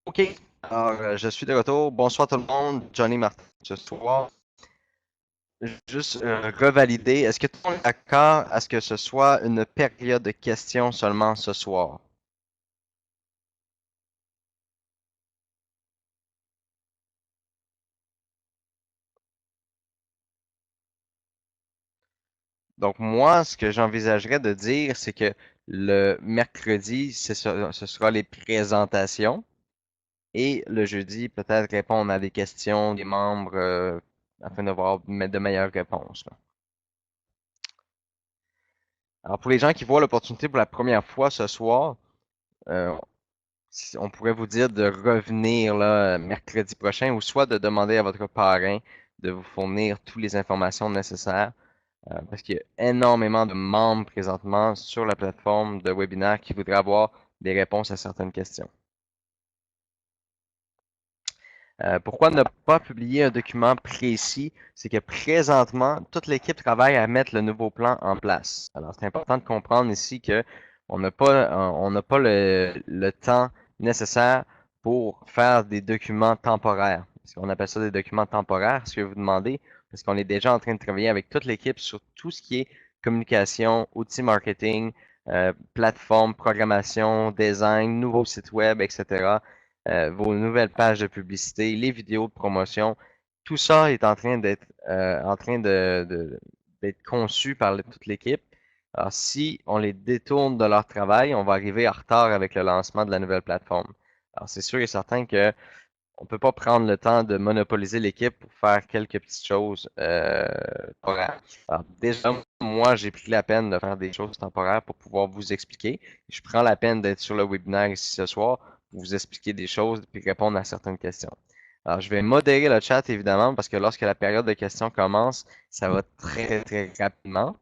OK. Alors, je suis de retour. Bonsoir tout le monde. Johnny Martin ce soir. Juste revalider. Est-ce que tout le monde est d'accord à ce que ce soit une période de questions seulement ce soir? Donc, moi, ce que j'envisagerais de dire, c'est que le mercredi, ce sera les présentations. Et le jeudi, peut-être répondre à des questions des membres afin d'avoir de meilleures réponses, là. Alors, pour les gens qui voient l'opportunité pour la première fois ce soir, euh, on pourrait vous dire de revenir là, mercredi prochain ou soit de demander à votre parrain de vous fournir toutes les informations nécessaires parce qu'il y a énormément de membres présentement sur la plateforme de webinaire qui voudraient avoir des réponses à certaines questions. Pourquoi ne pas publier un document précis? C'est que présentement, toute l'équipe travaille à mettre le nouveau plan en place. Alors, c'est important de comprendre ici que on n'a pas le temps nécessaire pour faire des documents temporaires. Parce qu'on appelle ça des documents temporaires, ce que vous demandez, parce qu'on est déjà en train de travailler avec toute l'équipe sur tout ce qui est communication, outils marketing, plateforme, programmation, design, nouveaux sites web, etc. Vos nouvelles pages de publicité, les vidéos de promotion, tout ça est en train d'être d'être conçu par toute l'équipe. Alors, si on les détourne de leur travail, on va arriver en retard avec le lancement de la nouvelle plateforme. Alors, c'est sûr et certain que on peut pas prendre le temps de monopoliser l'équipe pour faire quelques petites choses temporaires. Alors, déjà, moi, j'ai pris la peine de faire des choses temporaires pour pouvoir vous expliquer. Je prends la peine d'être sur le webinaire ici ce soir pour vous expliquer des choses et répondre à certaines questions. Alors, je vais modérer le chat, évidemment, parce que lorsque la période de questions commence, ça va très, très rapidement.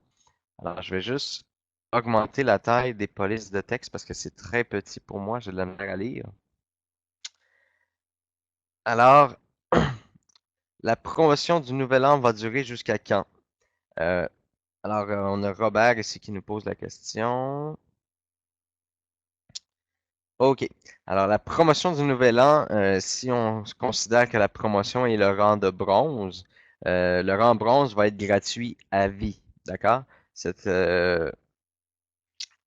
Alors, je vais juste augmenter la taille des polices de texte parce que c'est très petit pour moi, j'ai de la misère à lire. Alors, la promotion du nouvel an va durer jusqu'à quand? Euh, on a Robert ici qui nous pose la question. OK. Alors, la promotion du nouvel an, si on considère que la promotion est le rang de bronze, le rang bronze va être gratuit à vie. D'accord? Cette, euh,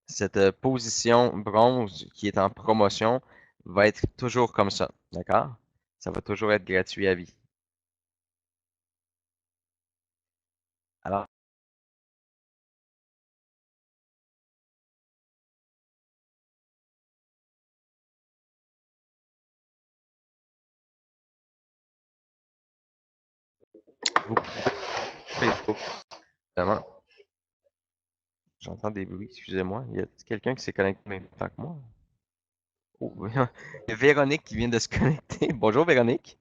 cette position bronze qui est en promotion va être toujours comme ça. D'accord? Ça va toujours être gratuit à vie. Alors, vous pouvez Facebook, évidemment. J'entends des bruits, excusez-moi. Il y a quelqu'un qui s'est connecté en même temps que moi. Oh, il y a Véronique qui vient de se connecter. Bonjour Véronique.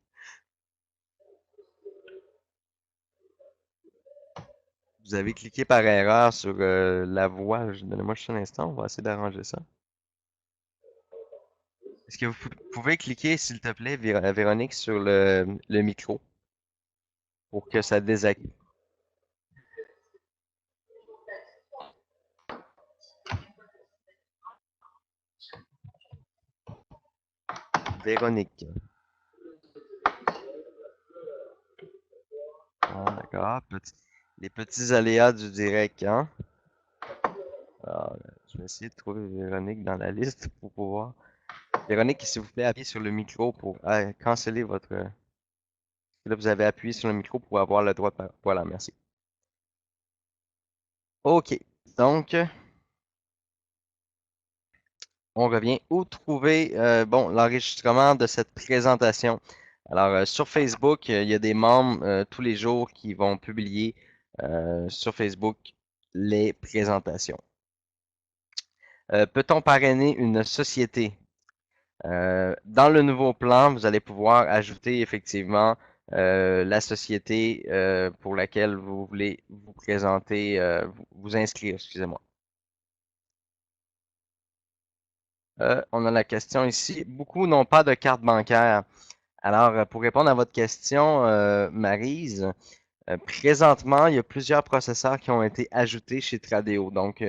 Vous avez cliqué par erreur sur la voix. Donnez-moi juste un instant, on va essayer d'arranger ça. Est-ce que vous pouvez cliquer, s'il te plaît, Véronique, sur le micro pour que ça désactive? Véronique. Ah, d'accord. Les petits aléas du direct, hein? Alors, je vais essayer de trouver Véronique dans la liste pour pouvoir. Véronique, s'il vous plaît, appuyez sur le micro pour canceller votre. Là, vous avez appuyé sur le micro pour avoir le droit de parler. Voilà, merci. OK. Donc, on revient. Où trouver bon, l'enregistrement de cette présentation? Alors, sur Facebook, il y a des membres tous les jours qui vont publier sur Facebook les présentations. Peut-on parrainer une société? Dans le nouveau plan, vous allez pouvoir ajouter effectivement la société pour laquelle vous voulez vous présenter, vous inscrire, excusez-moi. On a la question ici. Beaucoup n'ont pas de carte bancaire. Alors, pour répondre à votre question, Maryse, présentement, il y a plusieurs processeurs qui ont été ajoutés chez Tradeo, donc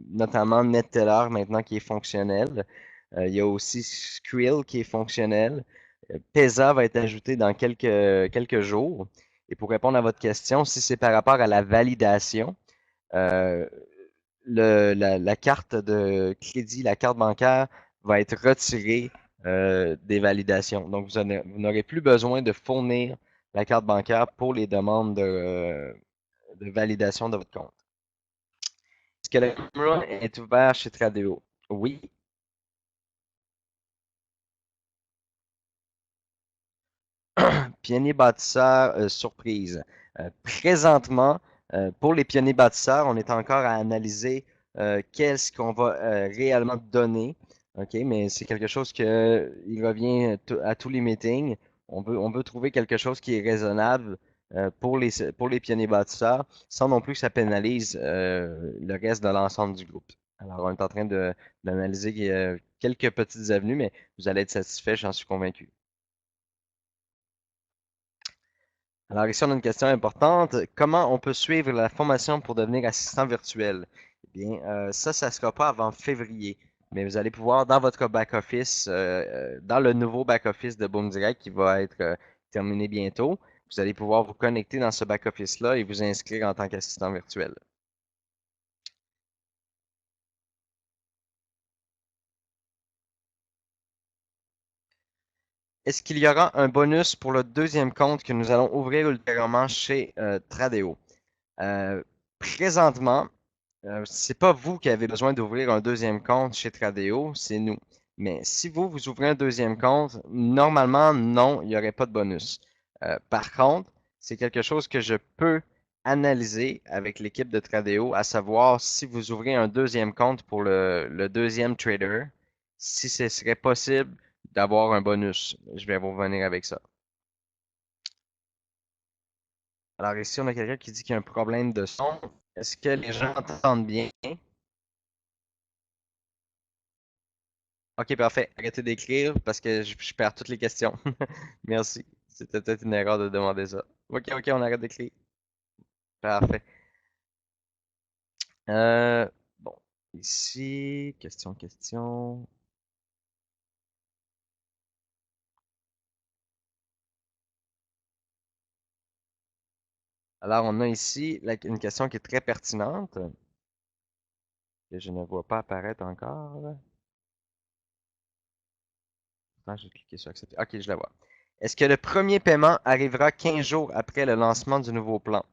notamment NetTeller maintenant qui est fonctionnel. Il y a aussi Skrill qui est fonctionnel. Pesa va être ajouté dans quelques jours. Et pour répondre à votre question, si c'est par rapport à la validation, euh, la carte de crédit, la carte bancaire va être retirée des validations. Donc, vous n'aurez plus besoin de fournir la carte bancaire pour les demandes de validation de votre compte. Est-ce que le home run est ouvert chez Tradeo? Oui. Pionnier bâtisseur surprise. Présentement, pour les pionniers bâtisseurs, on est encore à analyser qu'est-ce qu'on va réellement donner. OK, mais c'est quelque chose il revient à tous les meetings. On veut trouver quelque chose qui est raisonnable pour les pionniers bâtisseurs, sans non plus que ça pénalise le reste de l'ensemble du groupe. Alors, on est en train d'analyser quelques petites avenues, mais vous allez être satisfait, j'en suis convaincu. Alors ici, on a une question importante. Comment on peut suivre la formation pour devenir assistant virtuel? Eh bien, ça ne sera pas avant février. Mais vous allez pouvoir, dans votre back-office, dans le nouveau back-office de Boom Direct qui va être terminé bientôt, vous allez pouvoir vous connecter dans ce back-office-là et vous inscrire en tant qu'assistant virtuel. Est-ce qu'il y aura un bonus pour le deuxième compte que nous allons ouvrir ultérieurement chez Tradeo? Euh, Présentement, c'est pas vous qui avez besoin d'ouvrir un deuxième compte chez Tradeo, c'est nous. Mais si vous ouvrez un deuxième compte, normalement, non, il n'y aurait pas de bonus. Par contre, c'est quelque chose que je peux analyser avec l'équipe de Tradeo, à savoir si vous ouvrez un deuxième compte pour le deuxième trader, si ce serait possible d'avoir un bonus. Je vais vous revenir avec ça. Alors ici, on a quelqu'un qui dit qu'il y a un problème de son. Est-ce que les gens entendent bien? Ok, parfait. Arrêtez d'écrire parce que je perds toutes les questions. Merci. C'était peut-être une erreur de demander ça. Ok, on arrête d'écrire. Parfait. Euh, bon, ici, question. Alors, on a ici une question qui est très pertinente, que je ne vois pas apparaître encore. Attends, je vais cliquer sur accepter. Ok, je la vois. Est-ce que le premier paiement arrivera 15 jours après le lancement du nouveau plan?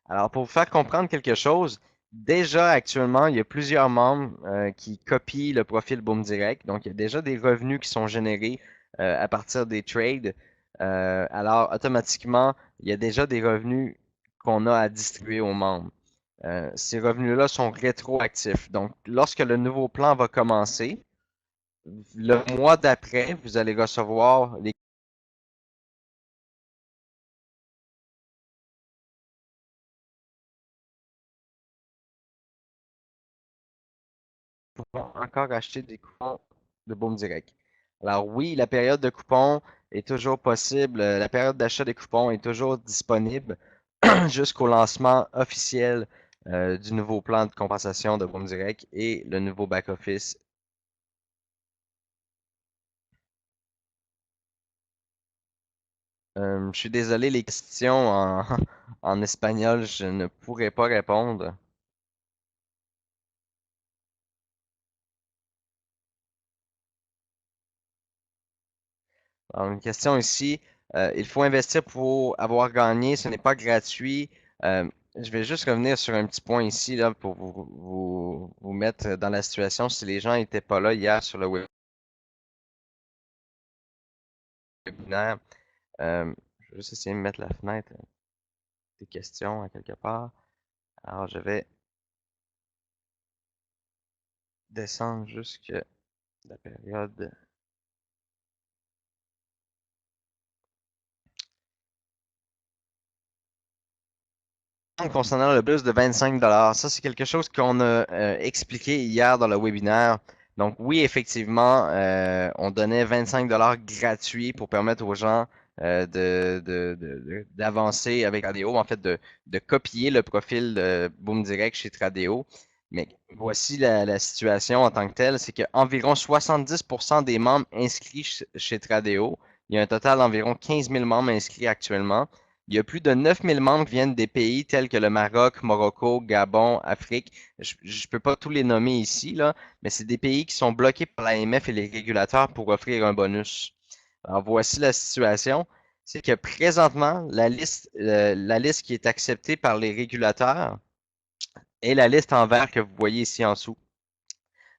Alors, pour vous faire comprendre quelque chose, déjà actuellement, il y a plusieurs membres qui copient le profil Boom Direct. Donc, il y a déjà des revenus qui sont générés à partir des trades. Alors, automatiquement, il y a déjà des revenus qu'on a à distribuer aux membres. Ces revenus-là sont rétroactifs. Donc, lorsque le nouveau plan va commencer, le mois d'après, vous allez recevoir les coupons, encore acheter des coupons de Boom Direct. Alors oui, la période de coupons est toujours possible. La période d'achat des coupons est toujours disponible jusqu'au lancement officiel du nouveau plan de compensation de Boom Direct et le nouveau back-office. Je suis désolé, les questions en espagnol, je ne pourrais pas répondre. Alors, une question ici. Il faut investir pour avoir gagné. Ce n'est pas gratuit. Je vais juste revenir sur un petit point ici là, pour vous mettre dans la situation si les gens n'étaient pas là hier sur le webinaire. Je vais juste essayer de mettre la fenêtre des questions à quelque part. Alors, je vais descendre jusqu'à la période. Concernant le plus de 25 ça c'est quelque chose qu'on a expliqué hier dans le webinaire. Donc oui, effectivement, on donnait 25 gratuits pour permettre aux gens d'avancer avec Tradeo, en fait de copier le profil de Boom Direct chez Tradeo. Mais voici la situation en tant que telle, c'est qu'environ 70% des membres inscrits chez Tradeo, il y a un total d'environ 15 000 membres inscrits actuellement. Il y a plus de 9 000 membres qui viennent des pays tels que le Maroc, Morocco, Gabon, Afrique. Je ne peux pas tous les nommer ici, là, mais c'est des pays qui sont bloqués par l'AMF et les régulateurs pour offrir un bonus. Alors voici la situation, c'est que présentement, la liste qui est acceptée par les régulateurs est la liste en vert que vous voyez ici en dessous.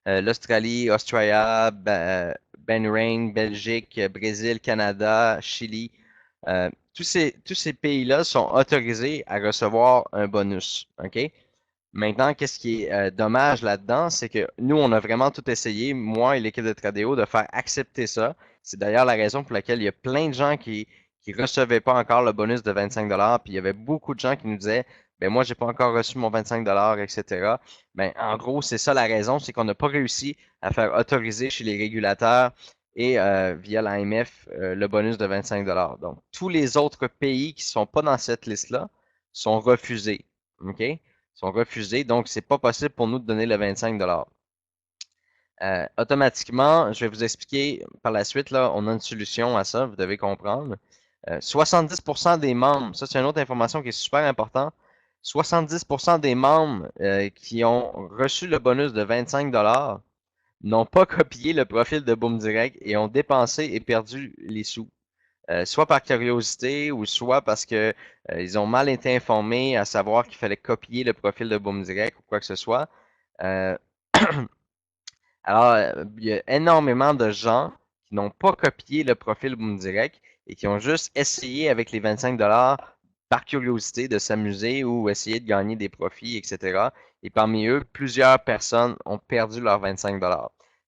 L'Australie, Australia, Bahreïn, Belgique, Brésil, Canada, Chili. Tous ces pays-là sont autorisés à recevoir un bonus. OK? Maintenant, qu'est-ce qui est dommage là-dedans, c'est que nous, on a vraiment tout essayé, moi et l'équipe de Tradeo, de faire accepter ça. C'est d'ailleurs la raison pour laquelle il y a plein de gens qui recevaient pas encore le bonus de 25 puis il y avait beaucoup de gens qui nous disaient, ben moi, j'ai pas encore reçu mon 25 etc. Ben, en gros, c'est ça la raison, c'est qu'on n'a pas réussi à faire autoriser chez les régulateurs et via l'AMF le bonus de 25 Donc, tous les autres pays qui sont pas dans cette liste-là sont refusés. OK? Sont refusés, donc c'est pas possible pour nous de donner le 25 automatiquement, je vais vous expliquer par la suite, là, on a une solution à ça, vous devez comprendre. 70% des membres, ça c'est une autre information qui est super importante, 70% des membres qui ont reçu le bonus de 25 n'ont pas copié le profil de Boom Direct et ont dépensé et perdu les sous. Soit par curiosité ou soit parce que ils ont mal été informés à savoir qu'il fallait copier le profil de Boom Direct ou quoi que ce soit. Euh, alors, il y a énormément de gens qui n'ont pas copié le profil Boom Direct et qui ont juste essayé avec les 25 par curiosité de s'amuser ou essayer de gagner des profits, etc. Et parmi eux, plusieurs personnes ont perdu leurs 25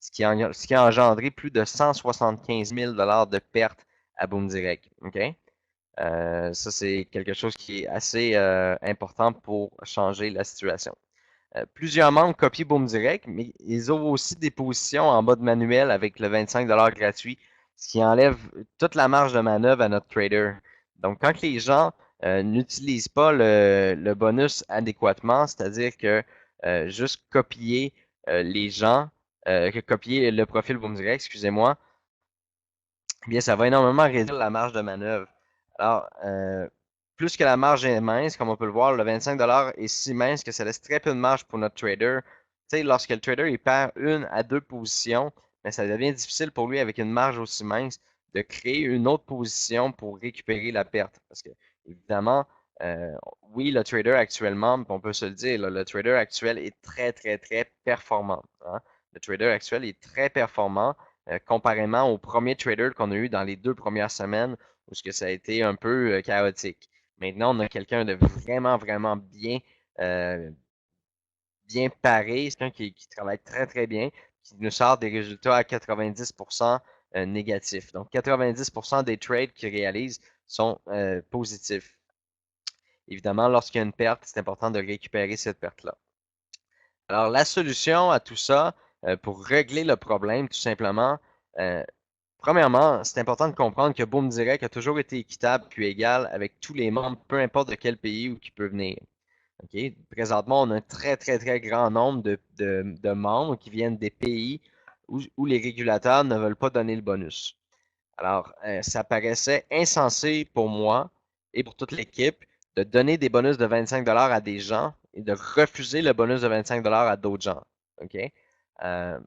ce qui a engendré plus de 175 000 de pertes à Boom Direct. OK? Ça, c'est quelque chose qui est assez important pour changer la situation. Plusieurs membres copient Boom Direct, mais ils ont aussi des positions en mode manuel avec le 25 gratuit, ce qui enlève toute la marge de manœuvre à notre trader. Donc, quand les gens n'utilisent pas le bonus adéquatement, c'est-à-dire que juste copier les gens, copier le profil Boom Direct, excusez-moi, eh bien, ça va énormément réduire la marge de manœuvre. Alors, plus que la marge est mince, comme on peut le voir, le 25 est si mince que ça laisse très peu de marge pour notre trader. Tu sais, lorsque le trader il perd une à deux positions, mais ça devient difficile pour lui avec une marge aussi mince de créer une autre position pour récupérer la perte. Parce que, évidemment, oui, le trader actuellement, on peut se le dire, là, le trader actuel est très, très, très performant. Hein. Le trader actuel est très performant comparément au premier trader qu'on a eu dans les 2 premières semaines où ce que ça a été un peu chaotique. Maintenant, on a quelqu'un de vraiment, vraiment euh, bien paré, c'est quelqu'un qui travaille très, très bien, qui nous sort des résultats à 90% négatifs. Donc, 90% des trades qu'il réalise sont positifs. Évidemment, lorsqu'il y a une perte, c'est important de récupérer cette perte-là. Alors, la solution à tout ça, pour régler le problème, tout simplement, euh, premièrement, c'est important de comprendre que Boom Direct a toujours été équitable puis égal avec tous les membres, peu importe de quel pays ou qui peut venir. OK? Présentement, on a un très, très, très grand nombre de membres qui viennent des pays où les régulateurs ne veulent pas donner le bonus. Alors, ça paraissait insensé pour moi et pour toute l'équipe de donner des bonus de 25 à des gens et de refuser le bonus de 25 à d'autres gens. OK? Euh,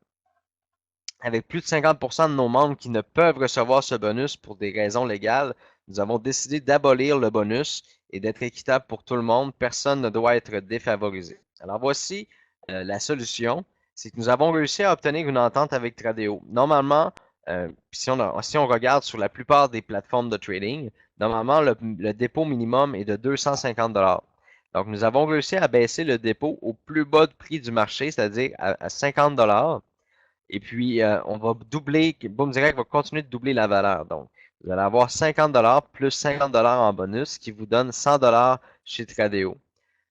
avec plus de 50% de nos membres qui ne peuvent recevoir ce bonus pour des raisons légales, nous avons décidé d'abolir le bonus et d'être équitable pour tout le monde. Personne ne doit être défavorisé. Alors voici la solution. C'est que nous avons réussi à obtenir une entente avec Tradeo. Normalement, si on regarde sur la plupart des plateformes de trading, normalement, le dépôt minimum est de 250 Donc, nous avons réussi à baisser le dépôt au plus bas de prix du marché, c'est-à-dire à 50 et puis, on va doubler, Boom Direct va continuer de doubler la valeur. Donc, vous allez avoir 50 plus 50 en bonus, qui vous donne 100 chez Tradeo.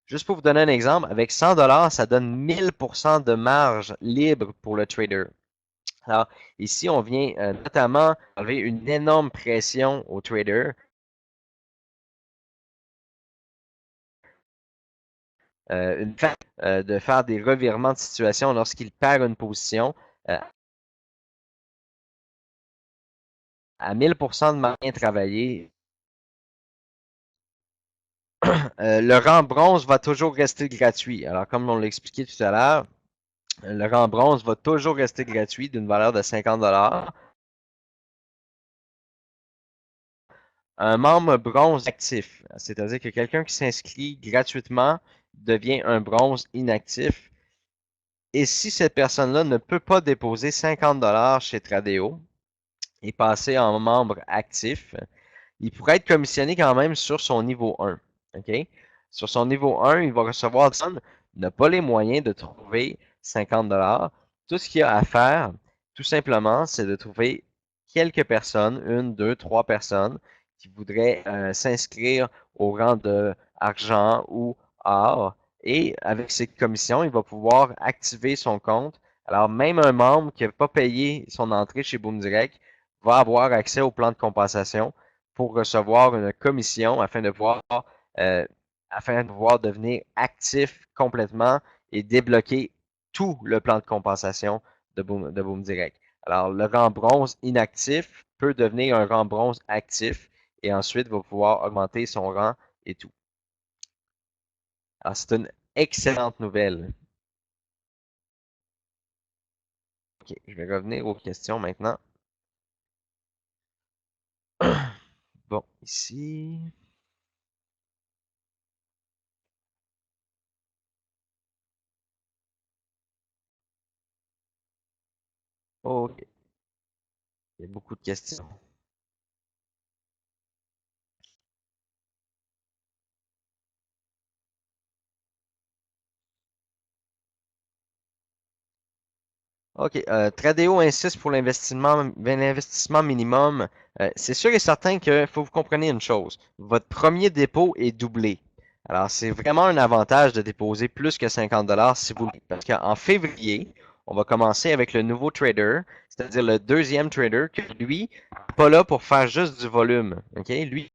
Juste pour vous donner un exemple, avec 100 ça donne 1000% de marge libre pour le trader. Alors, ici, on vient notamment enlever une énorme pression au trader de faire des revirements de situation lorsqu'il perd une position à 1000% de moyens travaillés. Le rang bronze va toujours rester gratuit. Alors, comme on l'a expliqué tout à l'heure, le rang bronze va toujours rester gratuit d'une valeur de 50 $. Un membre bronze actif, c'est-à-dire que quelqu'un qui s'inscrit gratuitement devient un bronze inactif. Et si cette personne-là ne peut pas déposer 50 $ chez Tradeo et passer en membre actif, il pourrait être commissionné quand même sur son niveau 1. OK? Sur son niveau 1, il va recevoir n'a pas les moyens de trouver 50 $. Tout ce qu'il a à faire, tout simplement, c'est de trouver quelques personnes, une, deux, trois personnes, qui voudraient s'inscrire au rang de argent ou or. Et avec ces commissions, il va pouvoir activer son compte. Alors, même un membre qui n'a pas payé son entrée chez Boom Direct va avoir accès au plan de compensation pour recevoir une commission euh, afin de pouvoir devenir actif complètement et débloquer tout le plan de compensation de Boom Direct. Alors, le rang bronze inactif peut devenir un rang bronze actif et ensuite va pouvoir augmenter son rang et tout. Alors, c'est une excellente nouvelle. Ok, je vais revenir aux questions maintenant. Bon, ici. Ok, il y a beaucoup de questions. OK. Tradeo insiste pour l'investissement minimum. C'est sûr et certain qu'il faut que vous compreniez une chose. Votre premier dépôt est doublé. Alors, c'est vraiment un avantage de déposer plus que 50 $ si vous voulez. Parce qu'en février, on va commencer avec le nouveau trader, c'est-à-dire le deuxième trader, que lui, pas là pour faire juste du volume. OK? Lui,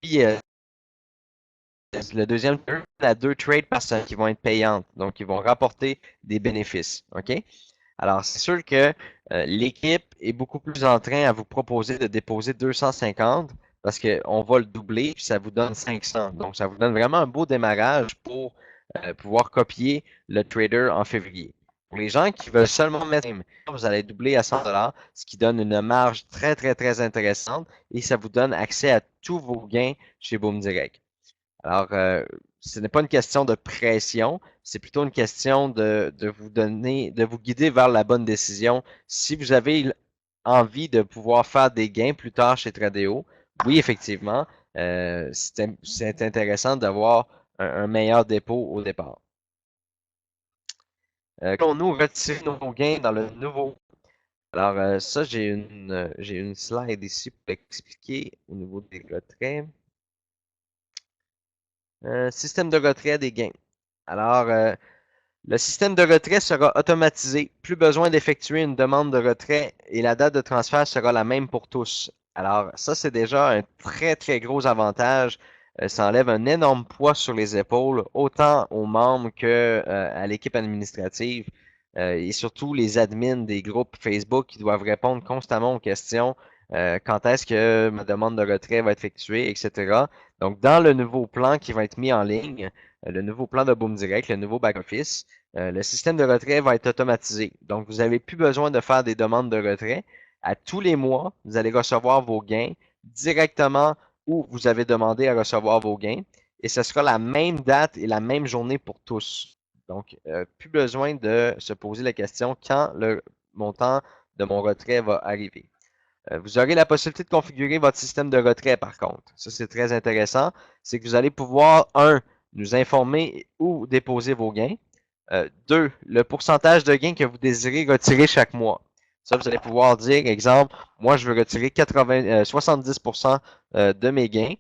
le deuxième trader a 2 trades par semaine qui vont être payantes. Donc, ils vont rapporter des bénéfices. OK? Alors, c'est sûr que l'équipe est beaucoup plus en train à vous proposer de déposer 250 parce qu'on va le doubler puis ça vous donne 500. Donc, ça vous donne vraiment un beau démarrage pour pouvoir copier le trader en février. Pour les gens qui veulent seulement mettre, vous allez doubler à 100 $, ce qui donne une marge très, très, très intéressante et ça vous donne accès à tous vos gains chez Boom Direct. Alors, ce n'est pas une question de pression, c'est plutôt une question de vous donner, de vous guider vers la bonne décision. Si vous avez envie de pouvoir faire des gains plus tard chez Tradeo, oui, effectivement, c'est intéressant d'avoir un meilleur dépôt au départ. Nous retirer nos gains dans le nouveau. Alors, ça, j'ai une slide ici pour expliquer au niveau des retraits. Système de retrait des gains. Alors, le système de retrait sera automatisé. Plus besoin d'effectuer une demande de retrait et la date de transfert sera la même pour tous. Alors, ça, c'est déjà un très, très gros avantage. Ça enlève un énorme poids sur les épaules, autant aux membres que à l'équipe administrative et surtout les admins des groupes Facebook qui doivent répondre constamment aux questions. Quand est-ce que ma demande de retrait va être effectuée, etc. Donc, dans le nouveau plan qui va être mis en ligne, le nouveau plan de Boom Direct, le nouveau back-office, le système de retrait va être automatisé. Donc, vous n'avez plus besoin de faire des demandes de retrait. À tous les mois, vous allez recevoir vos gains directement où vous avez demandé à recevoir vos gains. Et ce sera la même date et la même journée pour tous. Donc, plus besoin de se poser la question quand le montant de mon retrait va arriver. Vous aurez la possibilité de configurer votre système de retrait par contre. Ça, c'est très intéressant. C'est que vous allez pouvoir, nous informer où déposer vos gains. 2, le pourcentage de gains que vous désirez retirer chaque mois. Ça, vous allez pouvoir dire, exemple, moi, je veux retirer 70% de mes gains.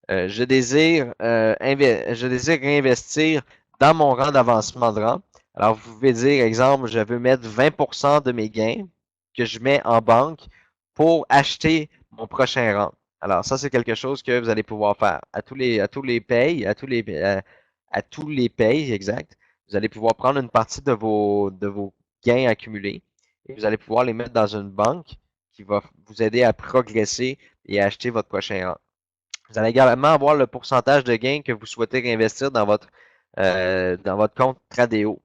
Je désire réinvestir dans mon rang d'avancement de rang. Alors, vous pouvez dire, exemple, je veux mettre 20% de mes gains que je mets en banque pour acheter mon prochain rang. Alors ça, c'est quelque chose que vous allez pouvoir faire à tous les payes, exact. Vous allez pouvoir prendre une partie de vos gains accumulés et vous allez pouvoir les mettre dans une banque qui va vous aider à progresser et à acheter votre prochain rang. Vous allez également avoir le pourcentage de gains que vous souhaitez réinvestir dans votre compte Tradeo.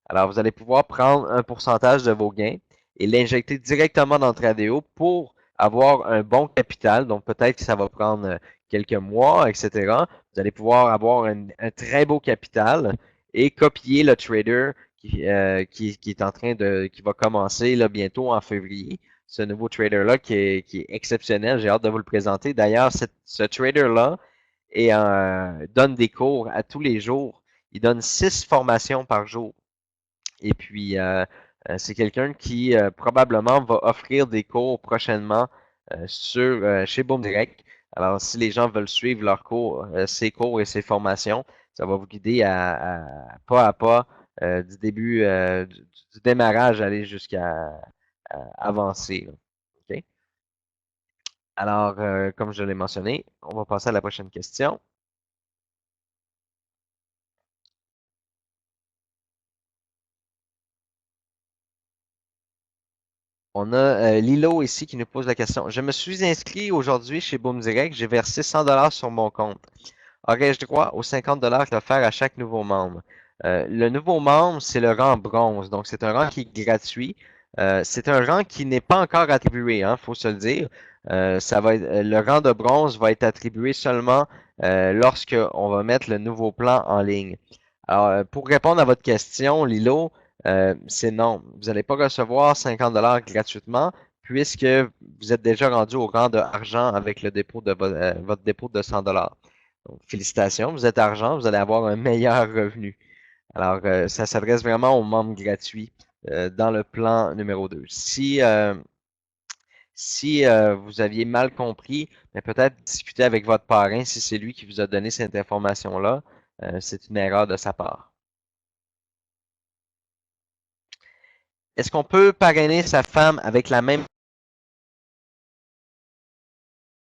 Alors, vous allez pouvoir prendre un pourcentage de vos gains et l'injecter directement dans Tradeo pour avoir un bon capital. Donc, peut-être que ça va prendre quelques mois, etc. Vous allez pouvoir avoir un très beau capital et copier le trader qui est en train qui va commencer là, bientôt en février. Ce nouveau trader-là qui est exceptionnel. J'ai hâte de vous le présenter. D'ailleurs, ce trader-là donne des cours à tous les jours. Il donne 6 formations par jour. Et puis, c'est quelqu'un qui probablement va offrir des cours prochainement chez Boom Direct. Alors, si les gens veulent suivre leurs cours, ses cours et ses formations, ça va vous guider à pas du début, du démarrage, aller jusqu'à avancer. Là. OK? Alors, comme je l'ai mentionné, on va passer à la prochaine question. On a Lilo ici qui nous pose la question. Je me suis inscrit aujourd'hui chez Boom Direct. J'ai versé 100 $ sur mon compte. Aurais-je droit aux 50 $ offerts à chaque nouveau membre? Le nouveau membre, c'est le rang bronze. Donc, c'est un rang qui est gratuit. C'est un rang qui n'est pas encore attribué, hein, faut se le dire. Le rang de bronze va être attribué seulement lorsque on va mettre le nouveau plan en ligne. Alors, pour répondre à votre question, Lilo, c'est non. Vous n'allez pas recevoir 50 $ gratuitement puisque vous êtes déjà rendu au rang de argent avec le dépôt de votre dépôt de 100 $. Donc, félicitations, vous êtes argent, vous allez avoir un meilleur revenu. Alors, ça s'adresse vraiment aux membres gratuits dans le plan numéro 2. Si vous aviez mal compris, mais peut-être discuter avec votre parrain si c'est lui qui vous a donné cette information-là. C'est une erreur de sa part. Est-ce qu'on peut parrainer sa femme avec la même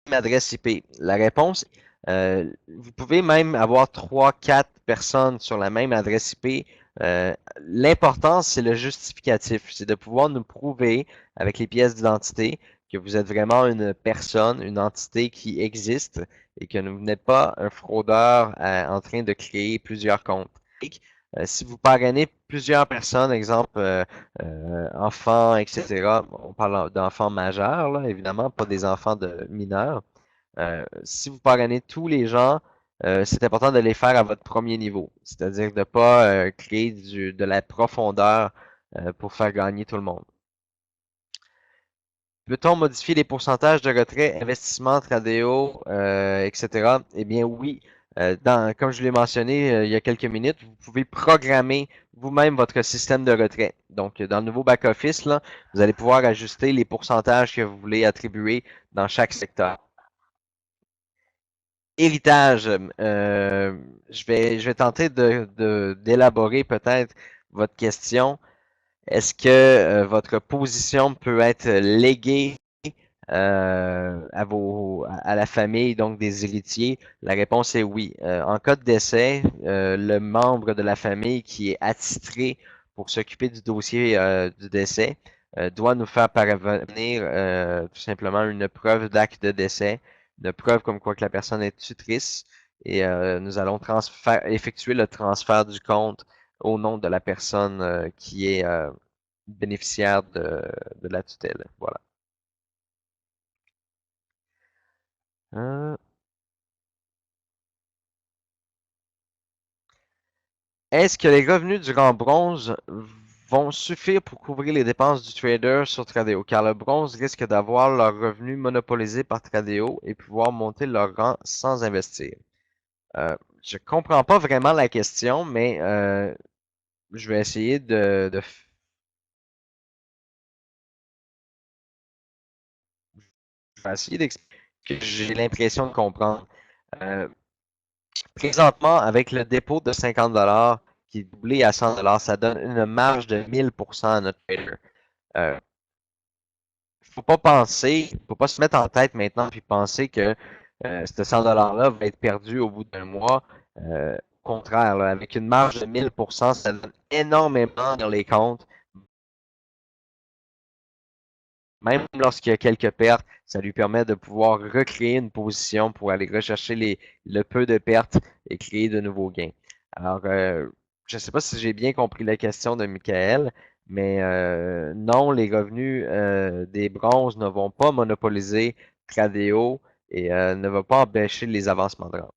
adresse IP? La réponse, vous pouvez même avoir 3, 4 personnes sur la même adresse IP. L'important, c'est le justificatif. C'est de pouvoir nous prouver avec les pièces d'identité que vous êtes vraiment une personne, une entité qui existe et que vous n'êtes pas un fraudeur en train de créer plusieurs comptes. Si vous parrainez plusieurs personnes, exemple enfants, etc., on parle d'enfants majeurs, là, évidemment, pas des enfants de mineurs. Si vous parrainez tous les gens, c'est important de les faire à votre premier niveau, c'est-à-dire de ne pas créer de la profondeur pour faire gagner tout le monde. Peut-on modifier les pourcentages de retrait, investissement, Tradeo, etc.? Eh bien oui. Comme je l'ai mentionné il y a quelques minutes, vous pouvez programmer vous-même votre système de retrait. Donc, dans le nouveau back-office, là, vous allez pouvoir ajuster les pourcentages que vous voulez attribuer dans chaque secteur. Héritage, je vais tenter d'élaborer peut-être votre question. Est-ce que votre position peut être léguée à la famille, donc des héritiers? La réponse est oui. En cas de décès, le membre de la famille qui est attitré pour s'occuper du dossier du décès doit nous faire parvenir tout simplement une preuve d'acte de décès, une preuve comme quoi que la personne est tutrice, et nous allons effectuer le transfert du compte au nom de la personne qui est bénéficiaire de la tutelle. Voilà. Euh, Est-ce que les revenus du rang bronze vont suffire pour couvrir les dépenses du trader sur Tradeo? Car le bronze risque d'avoir leurs revenus monopolisés par Tradeo et pouvoir monter leur rang sans investir. Je comprends pas vraiment la question, mais je vais essayer je vais essayer d'expliquer que j'ai l'impression de comprendre. Euh, Présentement, avec le dépôt de 50 $ qui est doublé à 100 $, ça donne une marge de 1000% à notre trader. Euh, faut pas se mettre en tête maintenant puis penser que ce 100 $-là va être perdu au bout d'un mois. Au contraire, là, avec une marge de 1000%, ça donne énormément dans les comptes. Même lorsqu'il y a quelques pertes, ça lui permet de pouvoir recréer une position pour aller rechercher le peu de pertes et créer de nouveaux gains. Alors, je ne sais pas si j'ai bien compris la question de Michael, mais non, les revenus des bronzes ne vont pas monopoliser Tradeo et ne vont pas empêcher les avancements de rente.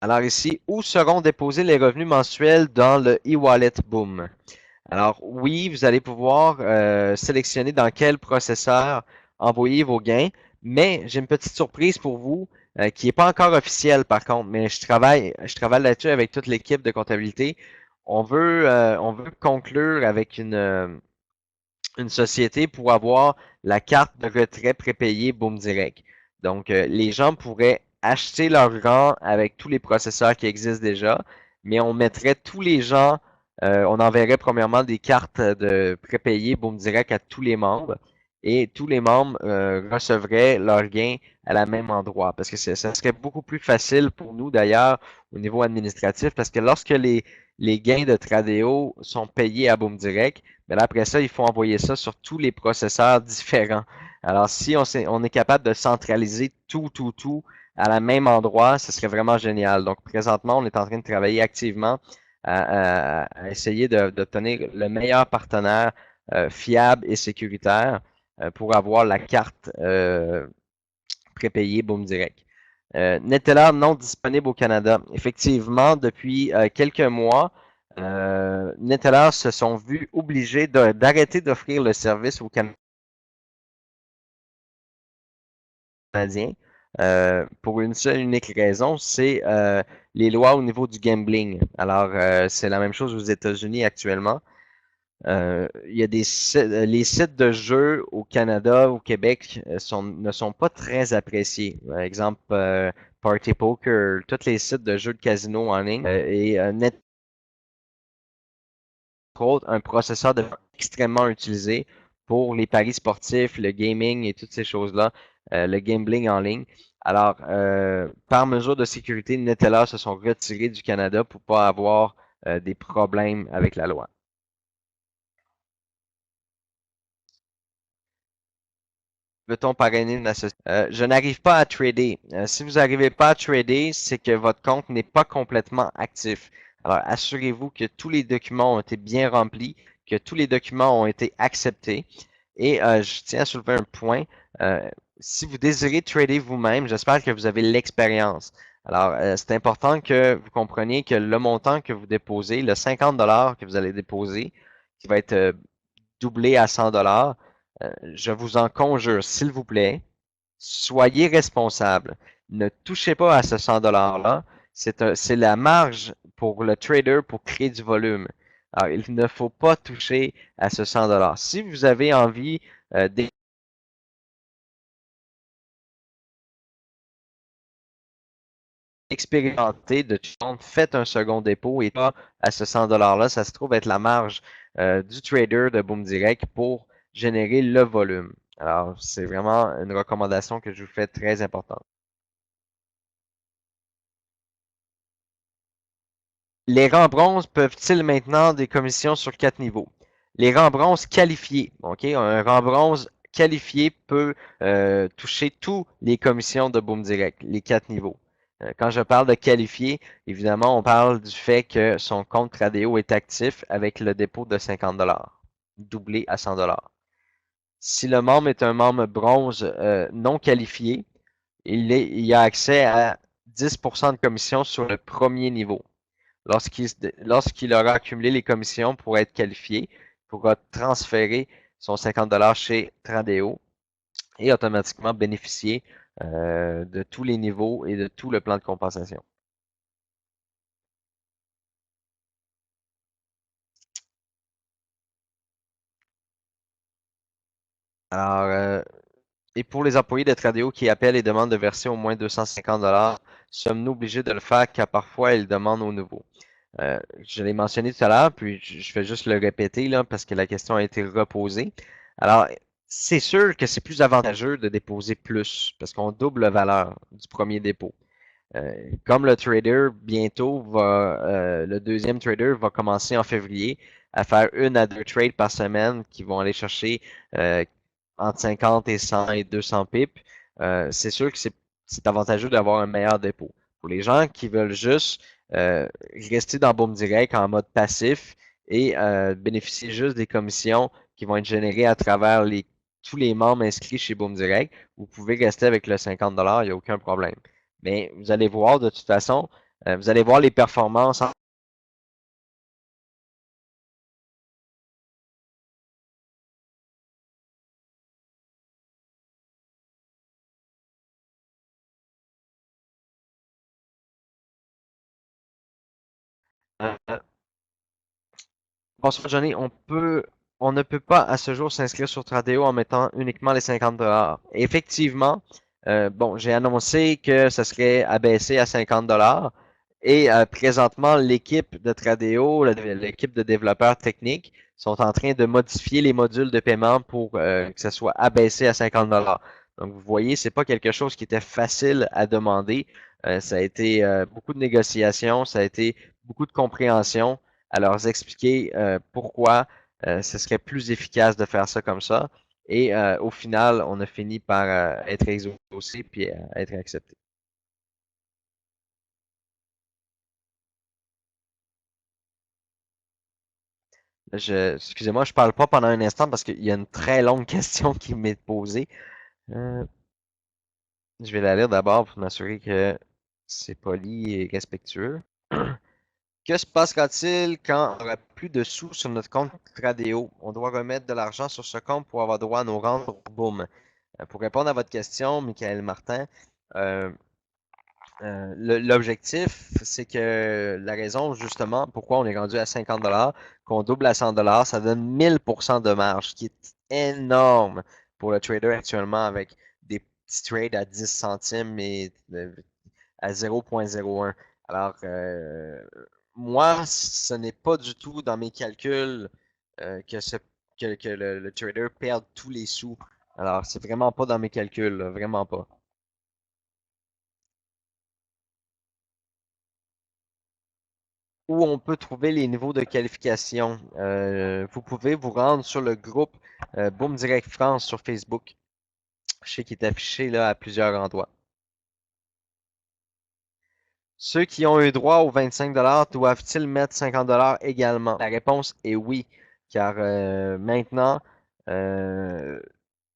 Alors ici, où seront déposés les revenus mensuels dans le e-wallet Boom? Alors oui, vous allez pouvoir sélectionner dans quel processeur envoyer vos gains, mais j'ai une petite surprise pour vous qui n'est pas encore officielle par contre, mais je travaille là-dessus avec toute l'équipe de comptabilité. On veut conclure avec une société pour avoir la carte de retrait prépayée Boom Direct. Donc, les gens pourraient acheter leur rang avec tous les processeurs qui existent déjà, mais on mettrait tous les gens, on enverrait premièrement des cartes de prépayées Boom Direct à tous les membres et tous les membres recevraient leurs gains à la même endroit. Parce que ça serait beaucoup plus facile pour nous d'ailleurs au niveau administratif parce que lorsque les gains de Tradeo sont payés à Boom Direct, mais là, après ça, il faut envoyer ça sur tous les processeurs différents. Alors, si on est capable de centraliser tout à la même endroit, ce serait vraiment génial. Donc, présentement, on est en train de travailler activement à essayer d'obtenir le meilleur partenaire fiable et sécuritaire pour avoir la carte prépayée Boom Direct. Neteller non disponible au Canada. Effectivement, depuis quelques mois, Neteller se sont vus obligés d'arrêter d'offrir le service aux Canadiens pour une seule unique raison, c'est les lois au niveau du gambling. Alors, c'est la même chose aux États-Unis actuellement. Il y a les sites de jeux au Canada, au Québec, ne sont pas très appréciés. Par exemple, Party Poker, tous les sites de jeux de casino en ligne et net autres, un processeur de extrêmement utilisé pour les paris sportifs, le gaming et toutes ces choses-là, le gambling en ligne. Alors, par mesure de sécurité, Neteller se sont retirés du Canada pour pas avoir des problèmes avec la loi. Veut-on parrainer une association? Je n'arrive pas à trader. Si vous n'arrivez pas à trader, c'est que votre compte n'est pas complètement actif. Alors, assurez-vous que tous les documents ont été bien remplis, que tous les documents ont été acceptés. Et je tiens à soulever un point. Euh, si vous désirez trader vous-même, j'espère que vous avez l'expérience. Alors, c'est important que vous compreniez que le montant que vous déposez, le 50 $ que vous allez déposer, qui va être doublé à 100 $, je vous en conjure, s'il vous plaît, soyez responsable. Ne touchez pas à ce 100 $ là. C'est la marge pour le trader pour créer du volume. Alors, il ne faut pas toucher à ce 100 $. Si vous avez envie d'expérimenter, de faites un second dépôt et pas à ce 100 $ là. Ça se trouve être la marge du trader de Boom Direct pour générer le volume. Alors, c'est vraiment une recommandation que je vous fais très importante. Les rangs bronze peuvent-ils maintenant des commissions sur 4 niveaux? Les rangs bronze qualifiés, ok? Un rang bronze qualifié peut toucher tous les commissions de Boom Direct, les 4 niveaux. Quand je parle de qualifié, évidemment, on parle du fait que son compte Tradeo est actif avec le dépôt de 50 $, doublé à 100 $. Si le membre est un membre bronze non qualifié, il a accès à 10% de commission sur le premier niveau. Lorsqu'il aura accumulé les commissions pour être qualifié, il pourra transférer son 50 $ chez Tradeo et automatiquement bénéficier de tous les niveaux et de tout le plan de compensation. Alors, et pour les employés de Tradeo qui appellent et demandent de verser au moins 250 $, sommes-nous obligés de le faire car parfois ils demandent au nouveau? Je l'ai mentionné tout à l'heure, puis je vais juste le répéter là, parce que la question a été reposée. Alors, c'est sûr que c'est plus avantageux de déposer plus, parce qu'on double la valeur du premier dépôt. Comme le trader, bientôt, le deuxième trader va commencer en février à faire 1 à 2 trades par semaine qui vont aller chercher euh, entre 50 et 100 et 200 pips. C'est sûr que c'est avantageux d'avoir un meilleur dépôt. Pour les gens qui veulent juste rester dans Boom Direct en mode passif et bénéficier juste des commissions qui vont être générées à travers tous les membres inscrits chez Boom Direct, vous pouvez rester avec le 50$, il n'y a aucun problème. Mais vous allez voir de toute façon, vous allez voir les performances. Bonsoir Johnny, on ne peut pas à ce jour s'inscrire sur Tradeo en mettant uniquement les 50$. Effectivement, bon, j'ai annoncé que ça serait abaissé à 50$ et présentement, l'équipe de Tradeo, l'équipe de développeurs techniques, sont en train de modifier les modules de paiement pour que ça soit abaissé à 50$. Donc, vous voyez, c'est pas quelque chose qui était facile à demander. Ça a été beaucoup de négociations, ça a été beaucoup de compréhension à leur expliquer pourquoi ce serait plus efficace de faire ça comme ça. Et au final, on a fini par être exaucé puis être accepté. Excusez-moi, je parle pas pendant un instant parce qu'il y a une très longue question qui m'est posée. Euh, je vais la lire d'abord pour m'assurer que c'est poli et respectueux. Que se passera-t-il quand on n'aura plus de sous sur notre compte Tradeo? On doit remettre de l'argent sur ce compte pour avoir droit à nos rentes. Boum. Pour répondre à votre question, Michael Martin, euh, l'objectif, c'est que la raison justement pourquoi on est rendu à 50$, qu'on double à 100$, ça donne 1000% de marge, ce qui est énorme pour le trader actuellement avec des petits trades à 10 centimes et à 0,01. Alors, moi, ce n'est pas du tout dans mes calculs que le trader perde tous les sous. Alors, c'est vraiment pas dans mes calculs, là, vraiment pas. Où on peut trouver les niveaux de qualification. Vous pouvez vous rendre sur le groupe Boom Direct France sur Facebook. Je sais qu'il est affiché là à plusieurs endroits. Ceux qui ont eu droit aux 25$ doivent-ils mettre 50$ également? La réponse est oui, car maintenant, euh,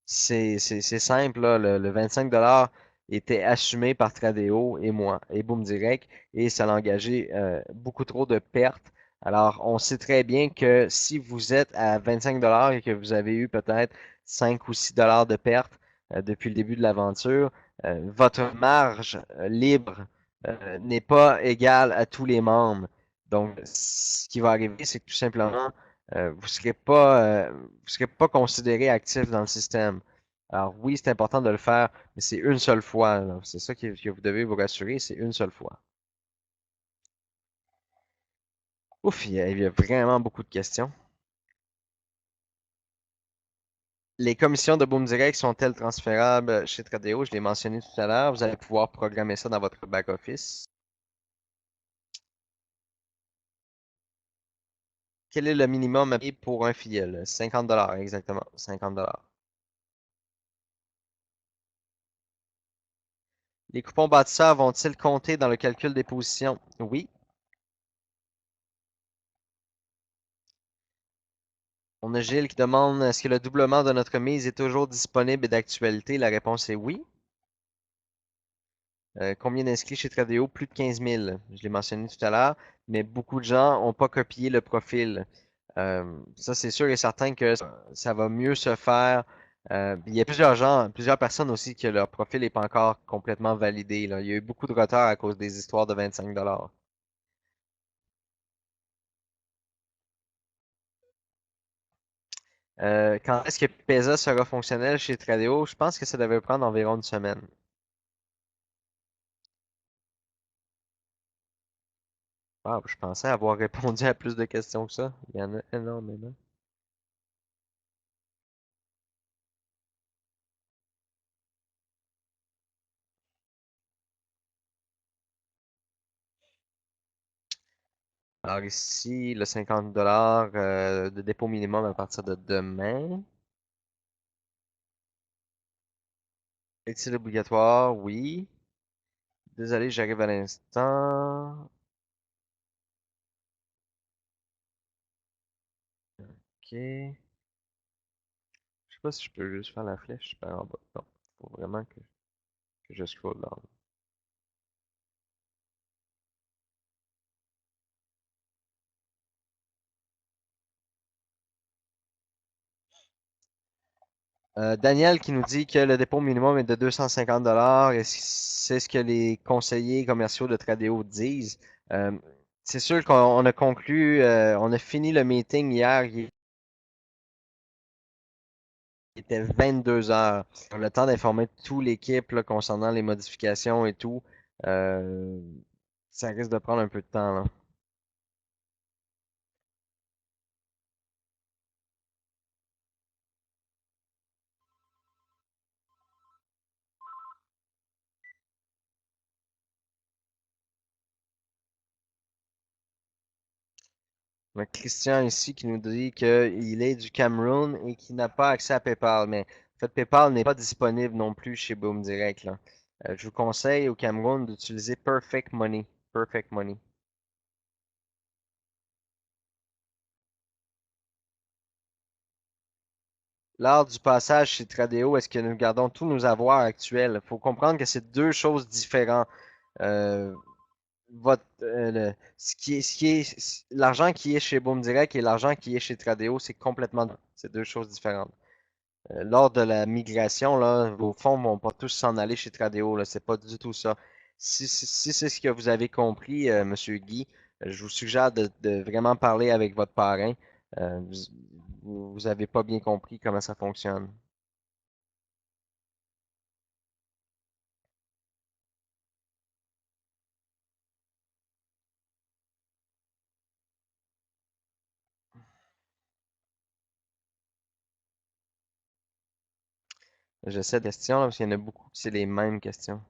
c'est simple, là, le 25$ était assumé par Tradeo et moi, et Boom Direct, et ça a engagé beaucoup trop de pertes. Alors, on sait très bien que si vous êtes à 25$ et que vous avez eu peut-être 5 ou 6$ de pertes depuis le début de l'aventure, votre marge libre n'est pas égale à tous les membres. Donc, ce qui va arriver, c'est que tout simplement, vous serez pas considéré actif dans le système. Alors oui, c'est important de le faire, mais c'est une seule fois, là. C'est ça que vous devez vous rassurer, c'est une seule fois. Ouf, il y a vraiment beaucoup de questions. Les commissions de Boom Direct sont-elles transférables chez Tradeo? Je l'ai mentionné tout à l'heure. Vous allez pouvoir programmer ça dans votre back-office. Quel est le minimum à payer pour un filleul? 50$, exactement. 50$. Les coupons bâtisseurs vont-ils compter dans le calcul des positions? Oui. On a Gilles qui demande est-ce que le doublement de notre mise est toujours disponible et d'actualité? La réponse est oui. Combien d'inscrits chez Tradeo? Plus de 15 000. Je l'ai mentionné tout à l'heure, mais beaucoup de gens n'ont pas copié le profil. Ça, c'est sûr et certain que ça va mieux se faire. Il y a plusieurs gens, plusieurs personnes aussi que leur profil n'est pas encore complètement validé, là. Il y a eu beaucoup de retard à cause des histoires de 25$. Quand est-ce que Pesa sera fonctionnel chez Tradeo? Je pense que ça devait prendre environ une semaine. Wow, je pensais avoir répondu à plus de questions que ça. Il y en a énormément. Alors ici, le 50 $ de dépôt minimum à partir de demain. Est-il obligatoire? Oui. Désolé, j'arrive à l'instant. Ok. Je sais pas si je peux juste faire la flèche par en bas. Non, faut vraiment que je scroll down. Daniel qui nous dit que le dépôt minimum est de 250 $ et c'est ce que les conseillers commerciaux de Tradeo disent. Euh, c'est sûr qu'on a conclu, on a fini le meeting hier, il était 22 heures. On a le temps d'informer toute l'équipe là, concernant les modifications et tout. Euh, ça risque de prendre un peu de temps là. On a Christian ici qui nous dit qu'il est du Cameroun et qu'il n'a pas accès à PayPal. Mais en fait, PayPal n'est pas disponible non plus chez Boom Direct, là. Je vous conseille au Cameroun d'utiliser Perfect Money. Perfect Money. Lors du passage chez Tradeo, est-ce que nous gardons tous nos avoirs actuels? Il faut comprendre que c'est deux choses différentes. Euh, l'argent qui est chez Boom Direct et l'argent qui est chez Tradeo, c'est complètement, c'est deux choses différentes. Lors de la migration, là, vos fonds vont pas tous s'en aller chez Tradeo, là, c'est pas du tout ça. Si c'est ce que vous avez compris, Monsieur Guy, je vous suggère de vraiment parler avec votre parrain. Vous avez pas bien compris comment ça fonctionne. J'essaie de questions, là, parce qu'il y en a beaucoup, c'est les mêmes questions.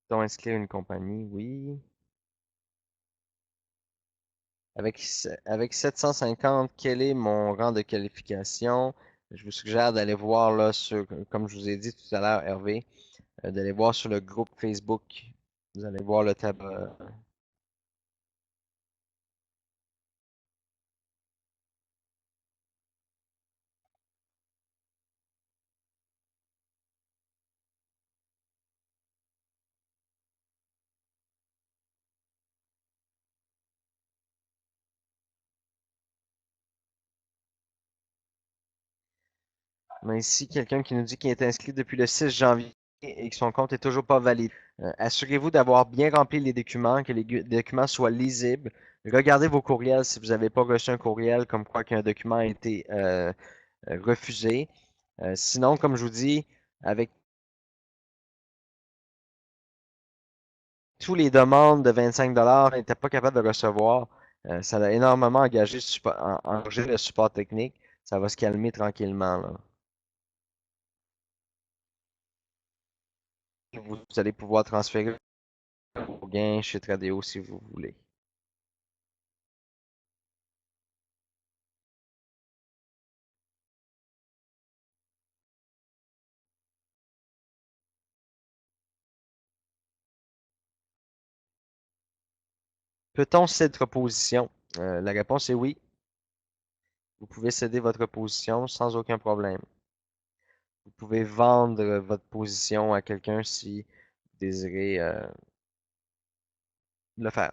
Donc, inscrire une compagnie, oui. Avec 750, quel est mon rang de qualification? Je vous suggère d'aller voir là sur, comme je vous ai dit tout à l'heure, Hervé, d'aller voir sur le groupe Facebook. Vous allez voir le tab. On a ici quelqu'un qui nous dit qu'il est inscrit depuis le 6 janvier et que son compte est toujours pas valide. Assurez-vous d'avoir bien rempli les documents, que les documents soient lisibles. Regardez vos courriels si vous n'avez pas reçu un courriel comme quoi qu'un document a été refusé. Sinon, comme je vous dis, avec tous les demandes de 25 $ n'était pas capable de recevoir. Ça a énormément engagé le support technique. Ça va se calmer tranquillement, là. Vous allez pouvoir transférer vos gains chez Tradeo si vous voulez. Peut-on céder votre position? La réponse est oui. Vous pouvez céder votre position sans aucun problème. Vous pouvez vendre votre position à quelqu'un si vous désirez le faire.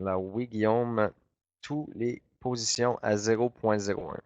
Alors oui, Guillaume, tous les positions à 0,01.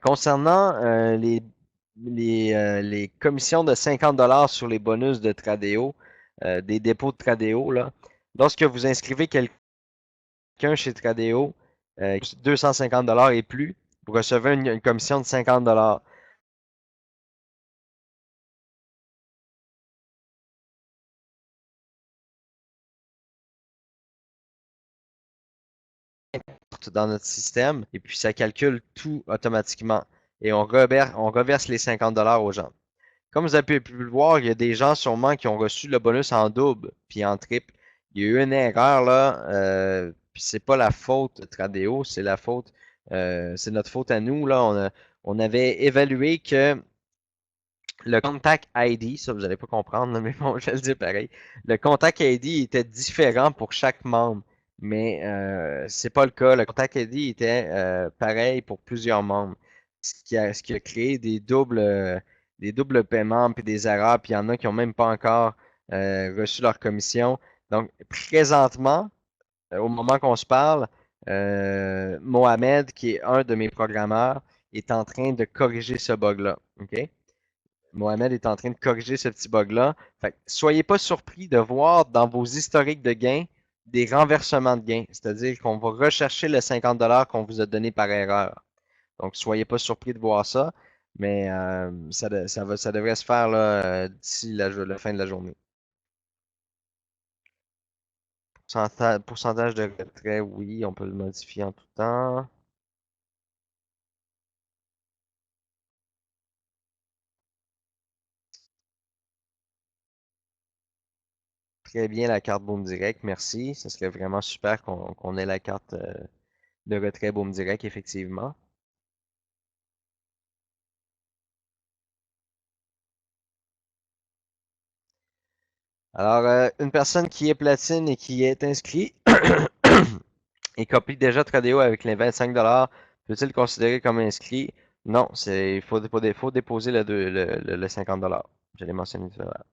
Concernant les commissions de 50 $ sur les bonus de Tradeo, des dépôts de Tradeo, là. Lorsque vous inscrivez quelqu'un chez Tradeo, 250 $ et plus, vous recevez une commission de 50 $. Dans notre système et puis ça calcule tout automatiquement. Et on reverse les 50 $ aux gens. Comme vous avez pu le voir, il y a des gens sûrement qui ont reçu le bonus en double puis en triple. Il y a eu une erreur là, puis c'est pas la faute de Tradeo, c'est la faute, c'est notre faute à nous là. On avait évalué que le contact ID, ça vous n'allez pas comprendre, mais bon, je vais le dire pareil. Le contact ID était différent pour chaque membre, mais c'est pas le cas. Le contact ID était pareil pour plusieurs membres, ce qui a créé des doubles paiements puis des erreurs, puis il y en a qui n'ont même pas encore reçu leur commission. Donc, présentement, au moment qu'on se parle, Mohamed, qui est un de mes programmeurs, est en train de corriger ce bug-là. OK? Mohamed est en train de corriger ce petit bug-là. Fait que soyez pas surpris de voir dans vos historiques de gains des renversements de gains. C'est-à-dire qu'on va rechercher le 50 $ qu'on vous a donné par erreur. Donc, soyez pas surpris de voir ça, mais ça devrait se faire là, d'ici la fin de la journée. Pourcentage de retrait, oui, on peut le modifier en tout temps. Très bien la carte Boom Direct, merci. Ce serait vraiment super qu'on ait la carte de retrait Boom Direct, effectivement. Alors, une personne qui est platine et qui est inscrit et copie déjà Tradeo avec les 25 $, peut-il considérer comme inscrit? Non, faut déposer le 50 $. Je l'ai mentionné tout à l'heure.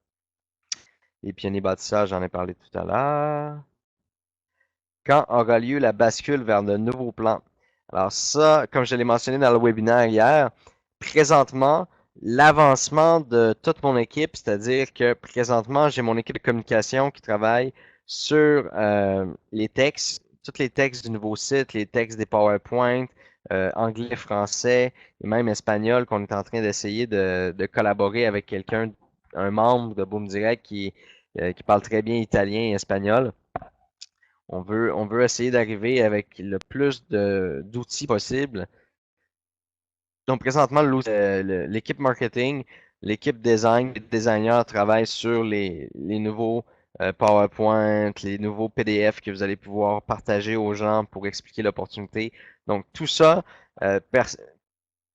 Les pionniers bâtisseurs, j'en ai parlé tout à l'heure. Quand aura lieu la bascule vers le nouveau plan? Alors ça, comme je l'ai mentionné dans le webinaire hier, présentement, l'avancement de toute mon équipe, c'est-à-dire que présentement, j'ai mon équipe de communication qui travaille sur les textes, tous les textes du nouveau site, les textes des PowerPoint, anglais, français et même espagnol, qu'on est en train d'essayer de collaborer avec quelqu'un, un membre de Boom Direct qui parle très bien italien et espagnol. On veut essayer d'arriver avec le plus d'outils possible. Donc, présentement, l'équipe marketing, l'équipe design, les designers travaillent sur les nouveaux PowerPoint, les nouveaux PDF que vous allez pouvoir partager aux gens pour expliquer l'opportunité. Donc, tout ça, euh,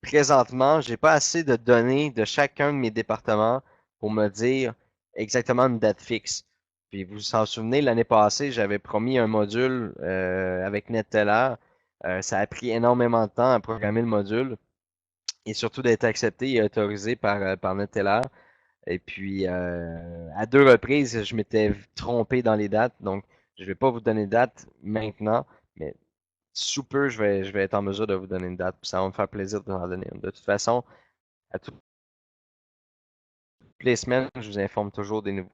présentement, j'ai pas assez de données de chacun de mes départements pour me dire exactement une date fixe. Puis vous vous en souvenez, l'année passée, j'avais promis un module avec NetTeller. Ça a pris énormément de temps à programmer le module et surtout d'être accepté et autorisé par NetTeller. Et puis, à deux reprises, je m'étais trompé dans les dates. Donc, je vais pas vous donner de date maintenant, mais sous peu, je vais être en mesure de vous donner une date. Ça va me faire plaisir de vous en donner une. De toute façon, à toutes les semaines, je vous informe toujours des nouveaux.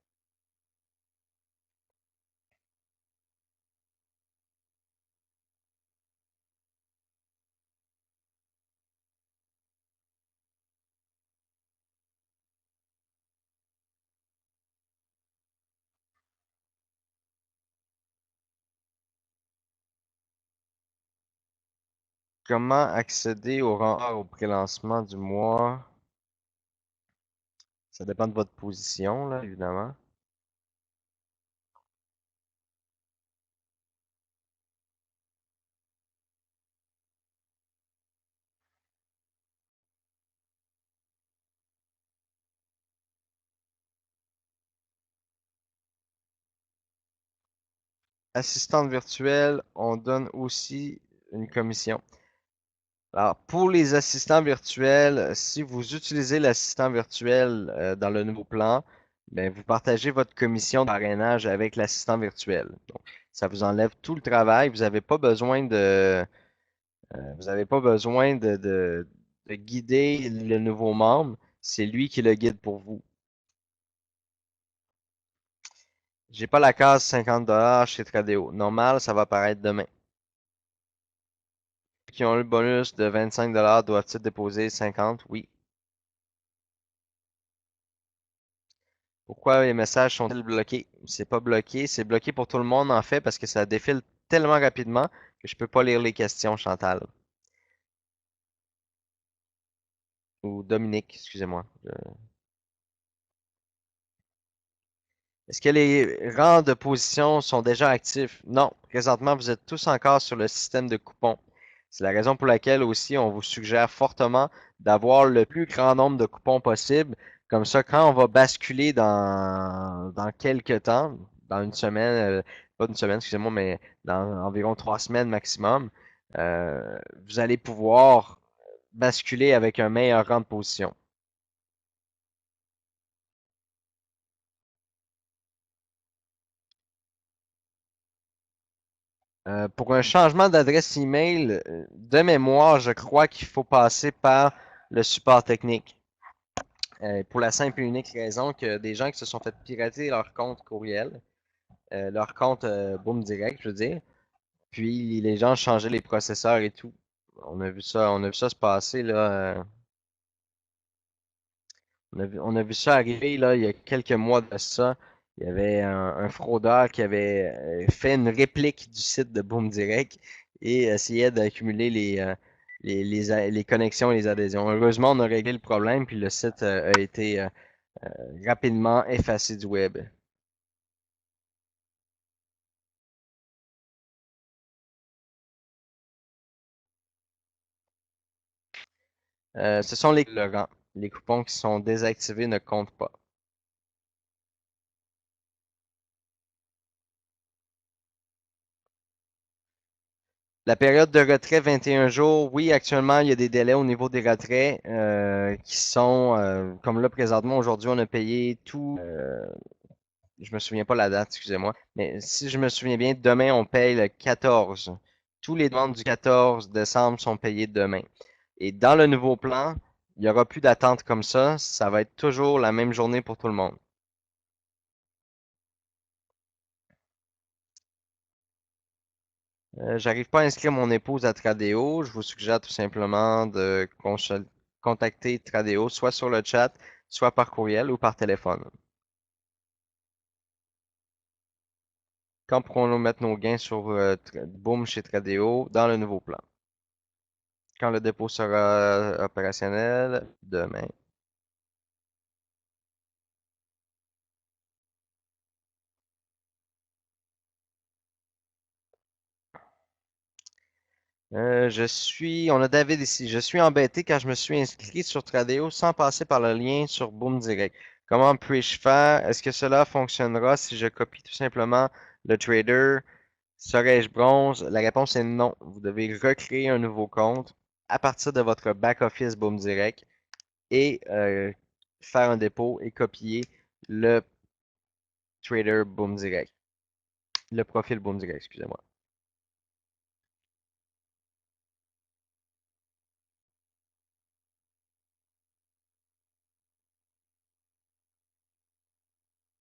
Comment accéder au rang A au pré-lancement du mois? Ça dépend de votre position, là, évidemment. Assistante virtuelle, on donne aussi une commission. Alors, pour les assistants virtuels, si vous utilisez l'assistant virtuel dans le nouveau plan, ben, vous partagez votre commission de parrainage avec l'assistant virtuel. Donc, ça vous enlève tout le travail. Vous n'avez pas besoin de guider le nouveau membre. C'est lui qui le guide pour vous. J'ai pas la case 50$ chez Tradeo. Normal, ça va apparaître demain. Ceux qui ont eu le bonus de 25$ doivent-ils déposer 50? Oui. Pourquoi les messages sont-ils bloqués? C'est pas bloqué, c'est bloqué pour tout le monde en fait parce que ça défile tellement rapidement que je peux pas lire les questions, Chantal. Ou Dominique, excusez-moi. Est-ce que les rangs de position sont déjà actifs? Non. Présentement, vous êtes tous encore sur le système de coupons. C'est la raison pour laquelle aussi on vous suggère fortement d'avoir le plus grand nombre de coupons possible. Comme ça, quand on va basculer dans quelques temps, dans une semaine, pas une semaine, excusez-moi, mais dans environ 3 semaines maximum, vous allez pouvoir basculer avec un meilleur rang de position. Pour un changement d'adresse email, de mémoire, je crois qu'il faut passer par le support technique. Pour la simple et unique raison que des gens qui se sont fait pirater leur compte courriel, leur compte Boom Direct, je veux dire, puis les gens changeaient les processeurs et tout. On a vu ça se passer là. On a vu ça arriver là il y a quelques mois de ça. Il y avait un fraudeur qui avait fait une réplique du site de Boom Direct et essayait d'accumuler les connexions et les adhésions. Heureusement, on a réglé le problème, puis le site a été rapidement effacé du web. Ce sont les colorants. Les coupons qui sont désactivés ne comptent pas. La période de retrait 21 jours, oui, actuellement, il y a des délais au niveau des retraits qui sont, comme là, présentement, aujourd'hui, on a payé tout, je me souviens pas la date, excusez-moi, mais si je me souviens bien, demain, on paye le 14. Tous les demandes du 14 décembre sont payées demain. Et dans le nouveau plan, il n'y aura plus d'attente comme ça va être toujours la même journée pour tout le monde. J'arrive pas à inscrire mon épouse à Tradeo. Je vous suggère tout simplement de contacter Tradeo, soit sur le chat, soit par courriel ou par téléphone. Quand pourrons-nous mettre nos gains sur Boom chez Tradeo dans le nouveau plan? Quand le dépôt sera opérationnel? Demain. On a David ici. Je suis embêté car je me suis inscrit sur Tradeo sans passer par le lien sur Boom Direct. Comment puis-je faire? Est-ce que cela fonctionnera si je copie tout simplement le trader? Serais-je bronze? La réponse est non. Vous devez recréer un nouveau compte à partir de votre back-office Boom Direct et faire un dépôt et copier le trader Boom Direct. Le profil Boom Direct, excusez-moi.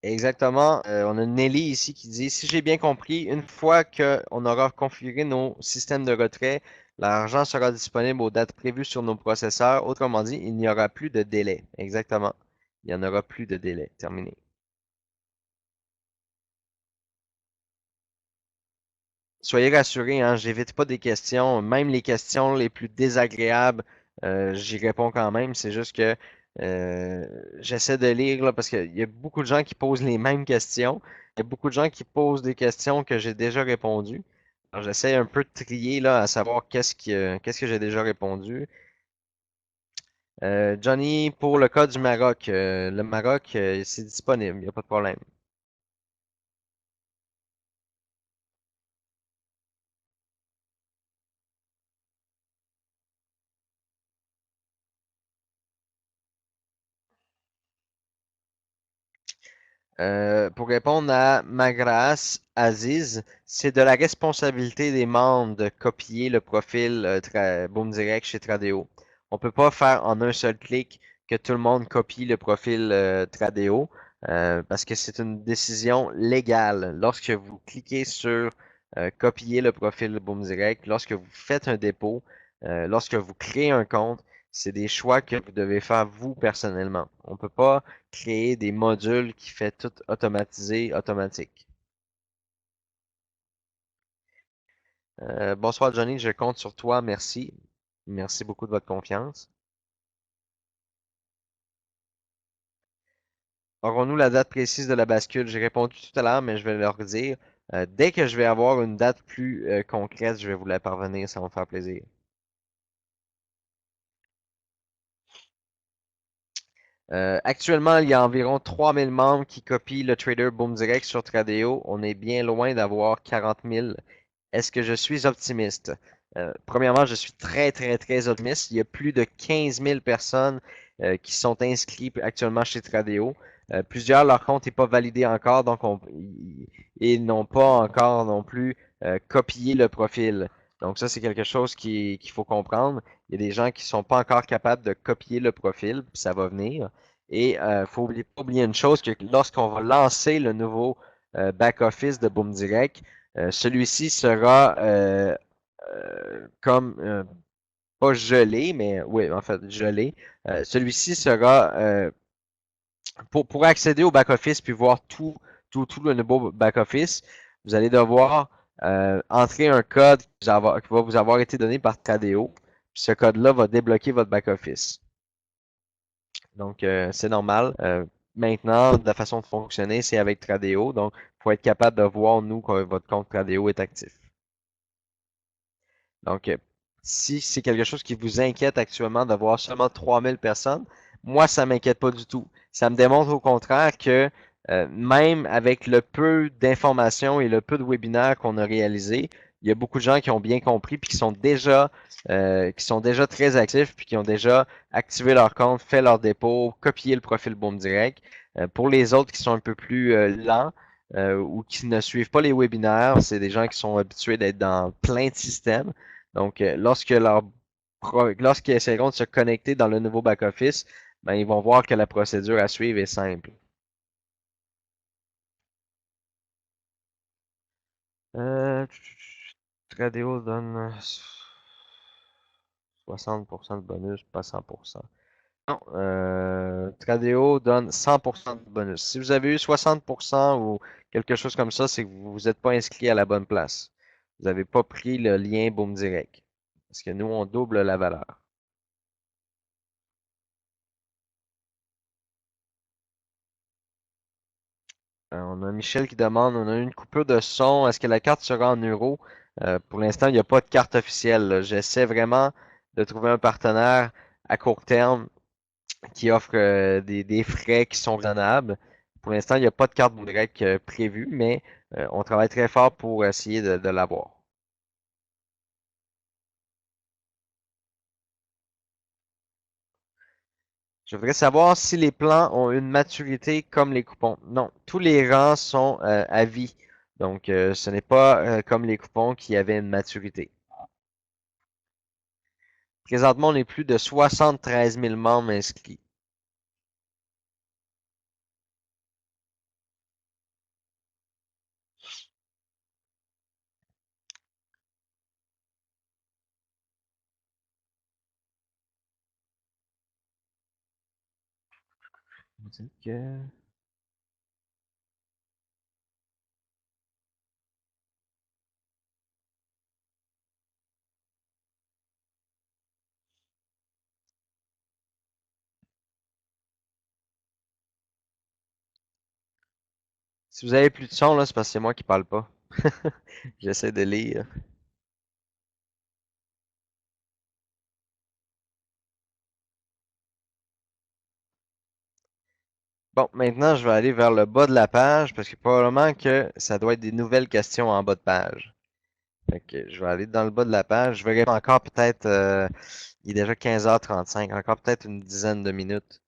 Exactement. On a Nelly ici qui dit, si j'ai bien compris, une fois qu'on aura configuré nos systèmes de retrait, l'argent sera disponible aux dates prévues sur nos processeurs. Autrement dit, il n'y aura plus de délai. Exactement. Il n'y en aura plus de délai. Terminé. Soyez rassurés, hein, j'évite pas des questions. Même les questions les plus désagréables, j'y réponds quand même. C'est juste que j'essaie de lire là, parce qu'il y a beaucoup de gens qui posent les mêmes questions. Il y a beaucoup de gens qui posent des questions que j'ai déjà répondues. Alors j'essaie un peu de trier là, à savoir qu'est-ce que j'ai déjà répondu. Johnny, pour le cas du Maroc, le Maroc, c'est disponible, il n'y a pas de problème. Pour répondre à Magras Aziz, c'est de la responsabilité des membres de copier le profil Boom Direct chez Tradeo. On peut pas faire en un seul clic que tout le monde copie le profil Tradeo. parce que c'est une décision légale. Lorsque vous cliquez sur copier le profil Boom Direct, lorsque vous faites un dépôt, lorsque vous créez un compte, c'est des choix que vous devez faire vous personnellement. On ne peut pas créer des modules qui fait tout automatisé, automatique. Bonsoir Johnny, je compte sur toi, merci. Merci beaucoup de votre confiance. Aurons-nous la date précise de la bascule? J'ai répondu tout à l'heure, mais je vais leur dire. Dès que je vais avoir une date plus concrète, je vais vous la parvenir, ça va me faire plaisir. Actuellement, il y a environ 3000 membres qui copient le trader Boom Direct sur Tradeo. On est bien loin d'avoir 40 000. Est-ce que je suis optimiste? Premièrement, je suis très, très, très optimiste. Il y a plus de 15 000 personnes qui sont inscrites actuellement chez Tradeo. Plusieurs, leur compte n'est pas validé encore, donc ils n'ont pas encore non plus copié le profil. Donc ça, c'est quelque chose qu'il faut comprendre. Il y a des gens qui sont pas encore capables de copier le profil, puis ça va venir. Et pas oublier une chose, que lorsqu'on va lancer le nouveau back-office de Boom Direct, celui-ci sera comme pas gelé, mais oui, en fait gelé. Celui-ci sera pour accéder au back-office puis voir tout le nouveau back-office, vous allez devoir entrer un code qui va vous avoir été donné par Tradeo. Puis ce code-là va débloquer votre back-office. Donc, c'est normal. Maintenant, la façon de fonctionner, c'est avec Tradeo. Donc, il faut être capable de voir, nous, que votre compte Tradeo est actif. Donc, si c'est quelque chose qui vous inquiète actuellement d'avoir seulement 3000 personnes, moi, ça m'inquiète pas du tout. Ça me démontre au contraire que même avec le peu d'informations et le peu de webinaires qu'on a réalisés, il y a beaucoup de gens qui ont bien compris puis qui sont déjà très actifs puis qui ont déjà activé leur compte, fait leur dépôt, copié le profil Boom Direct. Pour les autres qui sont un peu plus lents, ou qui ne suivent pas les webinaires, c'est des gens qui sont habitués d'être dans plein de systèmes. Donc, lorsqu'ils essaieront de se connecter dans le nouveau back-office, ben, ils vont voir que la procédure à suivre est simple. Euh, Tradeo donne 60% de bonus, pas 100%. Non, Tradeo donne 100% de bonus. Si vous avez eu 60% ou quelque chose comme ça, c'est que vous vous êtes pas inscrit à la bonne place. Vous n'avez pas pris le lien Boom Direct. Parce que nous, on double la valeur. On a Michel qui demande, on a une coupure de son, est-ce que la carte sera en euros? Pour l'instant, il n'y a pas de carte officielle. J'essaie vraiment de trouver un partenaire à court terme qui offre des frais qui sont raisonnables. Pour l'instant, il n'y a pas de carte directe prévue, mais on travaille très fort pour essayer de l'avoir. Je voudrais savoir si les plans ont une maturité comme les coupons. Non, tous les rangs sont à vie. Donc, ce n'est pas comme les coupons qui avaient une maturité. Présentement, on est plus de 73 000 membres inscrits. On dit que... Si vous avez plus de son, là, c'est parce que c'est moi qui parle pas. J'essaie de lire. Bon, maintenant, je vais aller vers le bas de la page parce que probablement que ça doit être des nouvelles questions en bas de page. Fait que je vais aller dans le bas de la page. Je vais répondre encore peut-être, il est déjà 15h35, encore peut-être une dizaine de minutes.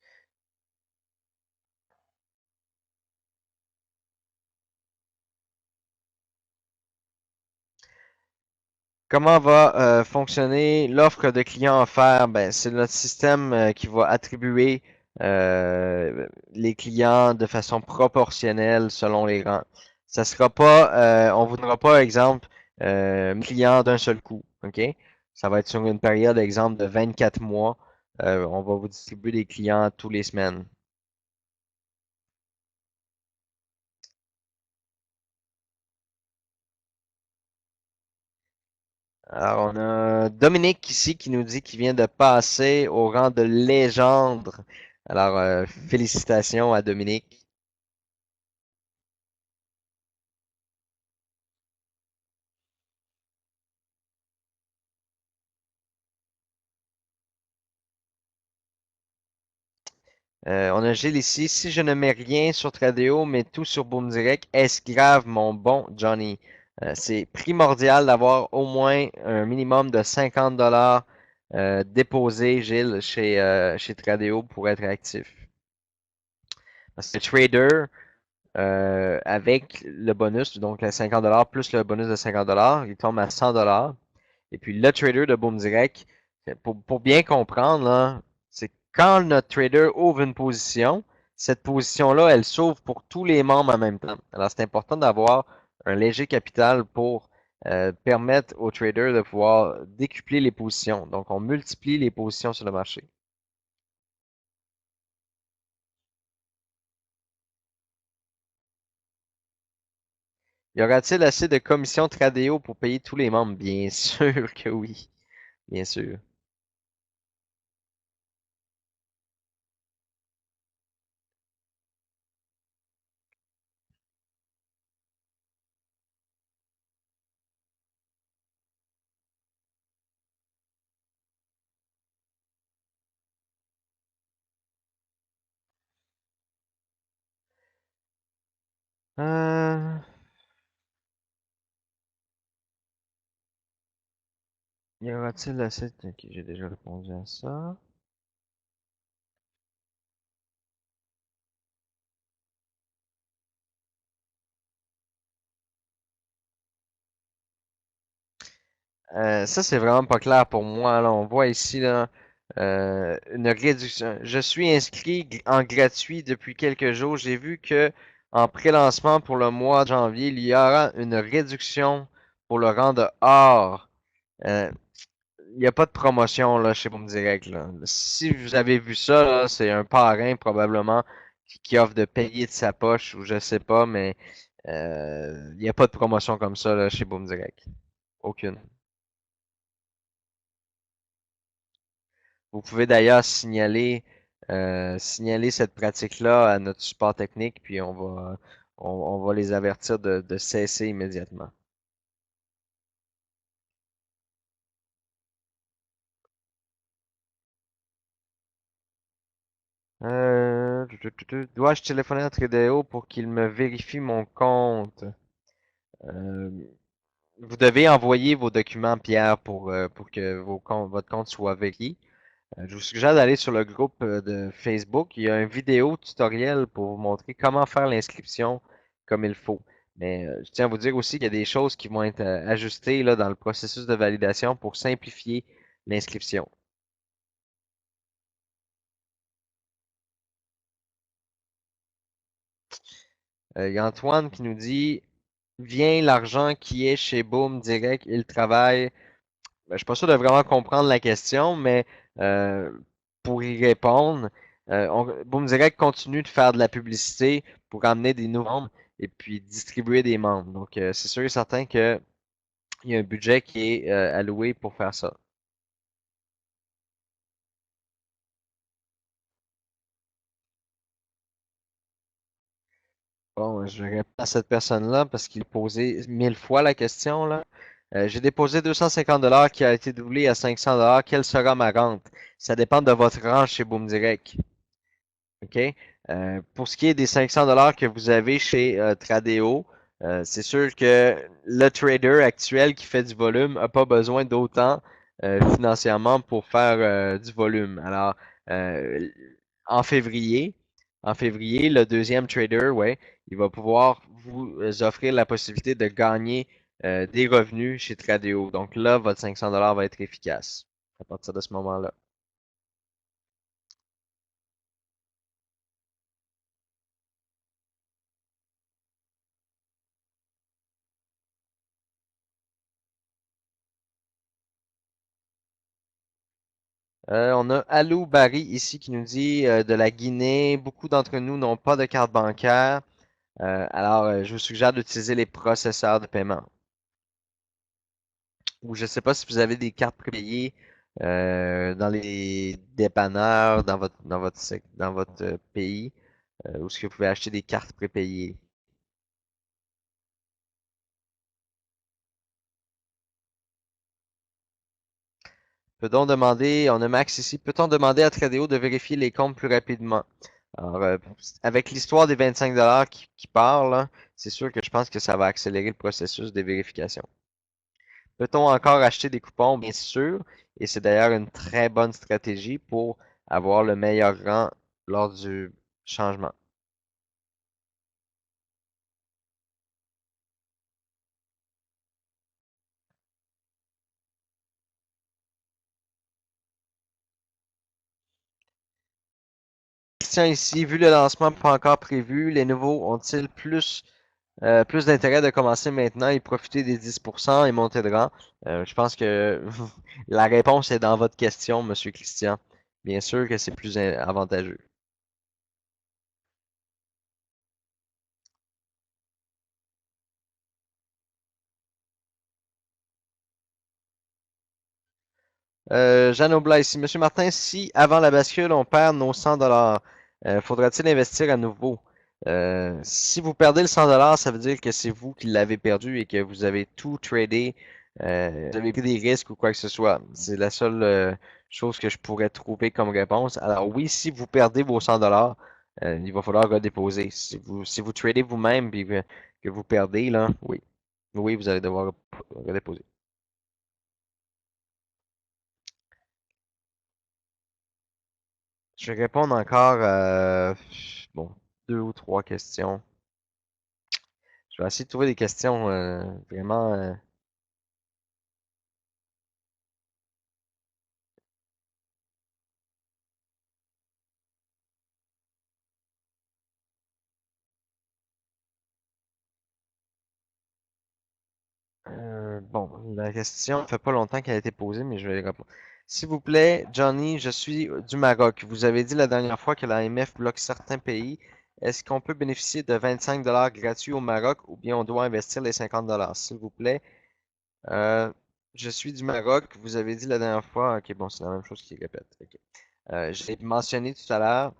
Comment va fonctionner l'offre de clients offerts? Ben, c'est notre système qui va attribuer les clients de façon proportionnelle selon les rangs. Ça sera pas, on voudra pas, exemple, clients d'un seul coup, OK? Ça va être sur une période, exemple, de 24 mois. On va vous distribuer des clients tous les semaines. Alors, on a Dominique ici qui nous dit qu'il vient de passer au rang de légende. Alors, félicitations à Dominique. On a Gilles ici. Si je ne mets rien sur Tradeo, mais tout sur Boom Direct, est-ce grave, mon bon Johnny? C'est primordial d'avoir au moins un minimum de 50 dollars déposés, Gilles, chez Tradeo pour être actif. Parce que Trader, avec le bonus, donc les 50 dollars plus le bonus de 50 dollars, il tombe à 100 dollars. Et puis le trader de Boom Direct, pour bien comprendre, là, c'est quand notre trader ouvre une position, cette position-là, elle s'ouvre pour tous les membres en même temps. Alors, c'est important d'avoir un léger capital pour permettre au trader de pouvoir décupler les positions. Donc, on multiplie les positions sur le marché. Y aura-t-il assez de commissions Tradeo pour payer tous les membres? Bien sûr que oui. Bien sûr. Euh, y aura-t-il assez... Ok, j'ai déjà répondu à ça. Ça, c'est vraiment pas clair pour moi. Là, on voit ici là, une réduction. Je suis inscrit en gratuit depuis quelques jours. J'ai vu que en pré-lancement pour le mois de janvier, il y aura une réduction pour le rang de or. Euh, il n'y a pas de promotion là, chez Boom Direct. Là. Si vous avez vu ça, là, c'est un parrain probablement qui offre de payer de sa poche ou je sais pas, mais il n'y a pas de promotion comme ça là, chez Boom Direct. Aucune. Vous pouvez d'ailleurs signaler cette pratique-là à notre support technique, puis on va les avertir de cesser immédiatement. Dois-je téléphoner à Tradeo pour qu'il me vérifie mon compte? Euh, vous devez envoyer vos documents, Pierre, pour que votre compte soit vérifié. Je vous suggère d'aller sur le groupe de Facebook. Il y a une vidéo tutoriel pour vous montrer comment faire l'inscription comme il faut. Mais je tiens à vous dire aussi qu'il y a des choses qui vont être ajustées là, dans le processus de validation pour simplifier l'inscription. Il y a Antoine qui nous dit, viens l'argent qui est chez Boom Direct, il travaille. Ben, je suis pas sûr de vraiment comprendre la question, mais euh, pour y répondre, Boom Direct continue de faire de la publicité pour amener des nouveaux membres et puis distribuer des membres. Donc, c'est sûr et certain qu'il y a un budget qui est alloué pour faire ça. Bon, je vais répondre à cette personne-là parce qu'il posait 1000 fois la question, là. J'ai déposé 250 dollars qui a été doublé à 500 dollars. Quelle sera ma rente? Ça dépend de votre rang chez Boom Direct. OK? Pour ce qui est des 500 dollars que vous avez chez Tradeo, c'est sûr que le trader actuel qui fait du volume n'a pas besoin d'autant financièrement pour faire du volume. Alors, euh, en février, en février, le deuxième trader, ouais, il va pouvoir vous offrir la possibilité de gagner des revenus chez Tradeo. Donc là, votre 500 dollars va être efficace à partir de ce moment-là. On a Alou Barry ici qui nous dit de la Guinée, beaucoup d'entre nous n'ont pas de carte bancaire. Alors, je vous suggère d'utiliser les processeurs de paiement. Ou je ne sais pas si vous avez des cartes prépayées dans les dépanneurs dans votre pays, ou est-ce que vous pouvez acheter des cartes prépayées. Peut-on demander, on a Max ici, peut-on demander à Tradeo de vérifier les comptes plus rapidement? Alors, avec l'histoire des 25 qui parle, là, c'est sûr que je pense que ça va accélérer le processus de vérification. Peut-on encore acheter des coupons? Bien sûr, et c'est d'ailleurs une très bonne stratégie pour avoir le meilleur rang lors du changement. Question ici, vu le lancement pas encore prévu, les nouveaux ont-ils plus d'intérêt de commencer maintenant et profiter des 10% et monter de rang? Je pense que la réponse est dans votre question, Monsieur Christian. Bien sûr que c'est plus avantageux. Jeanne Aubla ici. Monsieur Martin, si avant la bascule, on perd nos 100 dollars, faudra-t-il investir à nouveau? Si vous perdez le 100 dollars, ça veut dire que c'est vous qui l'avez perdu et que vous avez tout tradé, vous avez pris des risques ou quoi que ce soit. C'est la seule chose que je pourrais trouver comme réponse. Alors oui, si vous perdez vos 100 dollars, il va falloir redéposer. Si vous tradez vous-même et que vous perdez, là, oui. Oui, vous allez devoir redéposer. Je vais répondre encore bon, deux ou trois questions. Je vais essayer de trouver des questions vraiment. Bon, la question fait pas longtemps qu'elle a été posée, mais je vais y répondre. S'il vous plaît, Johnny, je suis du Maroc. Vous avez dit la dernière fois que l'AMF bloque certains pays. Est-ce qu'on peut bénéficier de 25 dollars gratuits au Maroc ou bien on doit investir les 50 dollars? S'il vous plaît. Euh, je suis du Maroc. Vous avez dit la dernière fois. Ok, bon, c'est la même chose qui répète. Ok. J'ai mentionné tout à l'heure.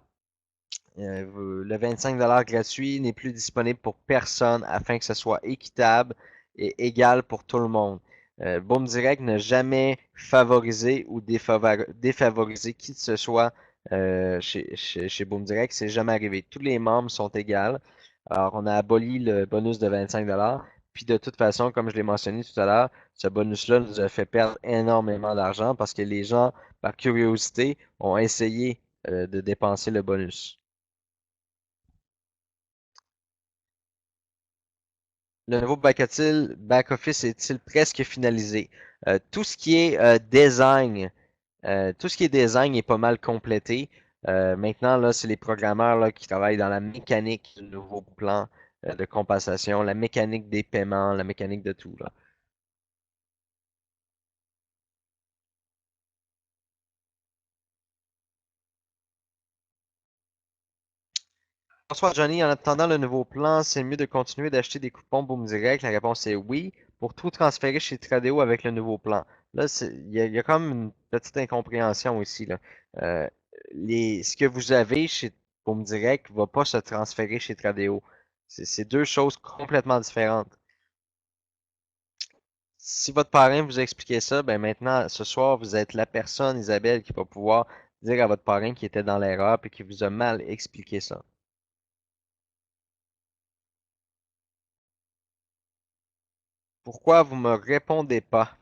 Le 25 gratuit n'est plus disponible pour personne afin que ce soit équitable et égal pour tout le monde. Boom Direct n'a jamais favorisé ou défavorisé qui que ce soit chez Boom Direct. C'est jamais arrivé. Tous les membres sont égaux. Alors, on a aboli le bonus de 25 dollars. Puis de toute façon, comme je l'ai mentionné tout à l'heure, ce bonus-là nous a fait perdre énormément d'argent parce que les gens, par curiosité, ont essayé de dépenser le bonus. Le nouveau back-office est-il presque finalisé? Tout ce qui est tout ce qui est design est pas mal complété. Maintenant, là, c'est les programmeurs là, qui travaillent dans la mécanique du nouveau plan de compensation, la mécanique des paiements, la mécanique de tout, là. Bonsoir Johnny, en attendant le nouveau plan, c'est mieux de continuer d'acheter des coupons Boom Direct. La réponse est oui, pour tout transférer chez Tradeo avec le nouveau plan. Là, il y a comme une petite incompréhension ici, là. Euh, ce que vous avez chez Boom Direct ne va pas se transférer chez Tradeo. C'est deux choses complètement différentes. Si votre parrain vous a expliqué ça, ben maintenant, ce soir, vous êtes la personne, Isabelle, qui va pouvoir dire à votre parrain qui était dans l'erreur et qui vous a mal expliqué ça. Pourquoi vous me répondez pas?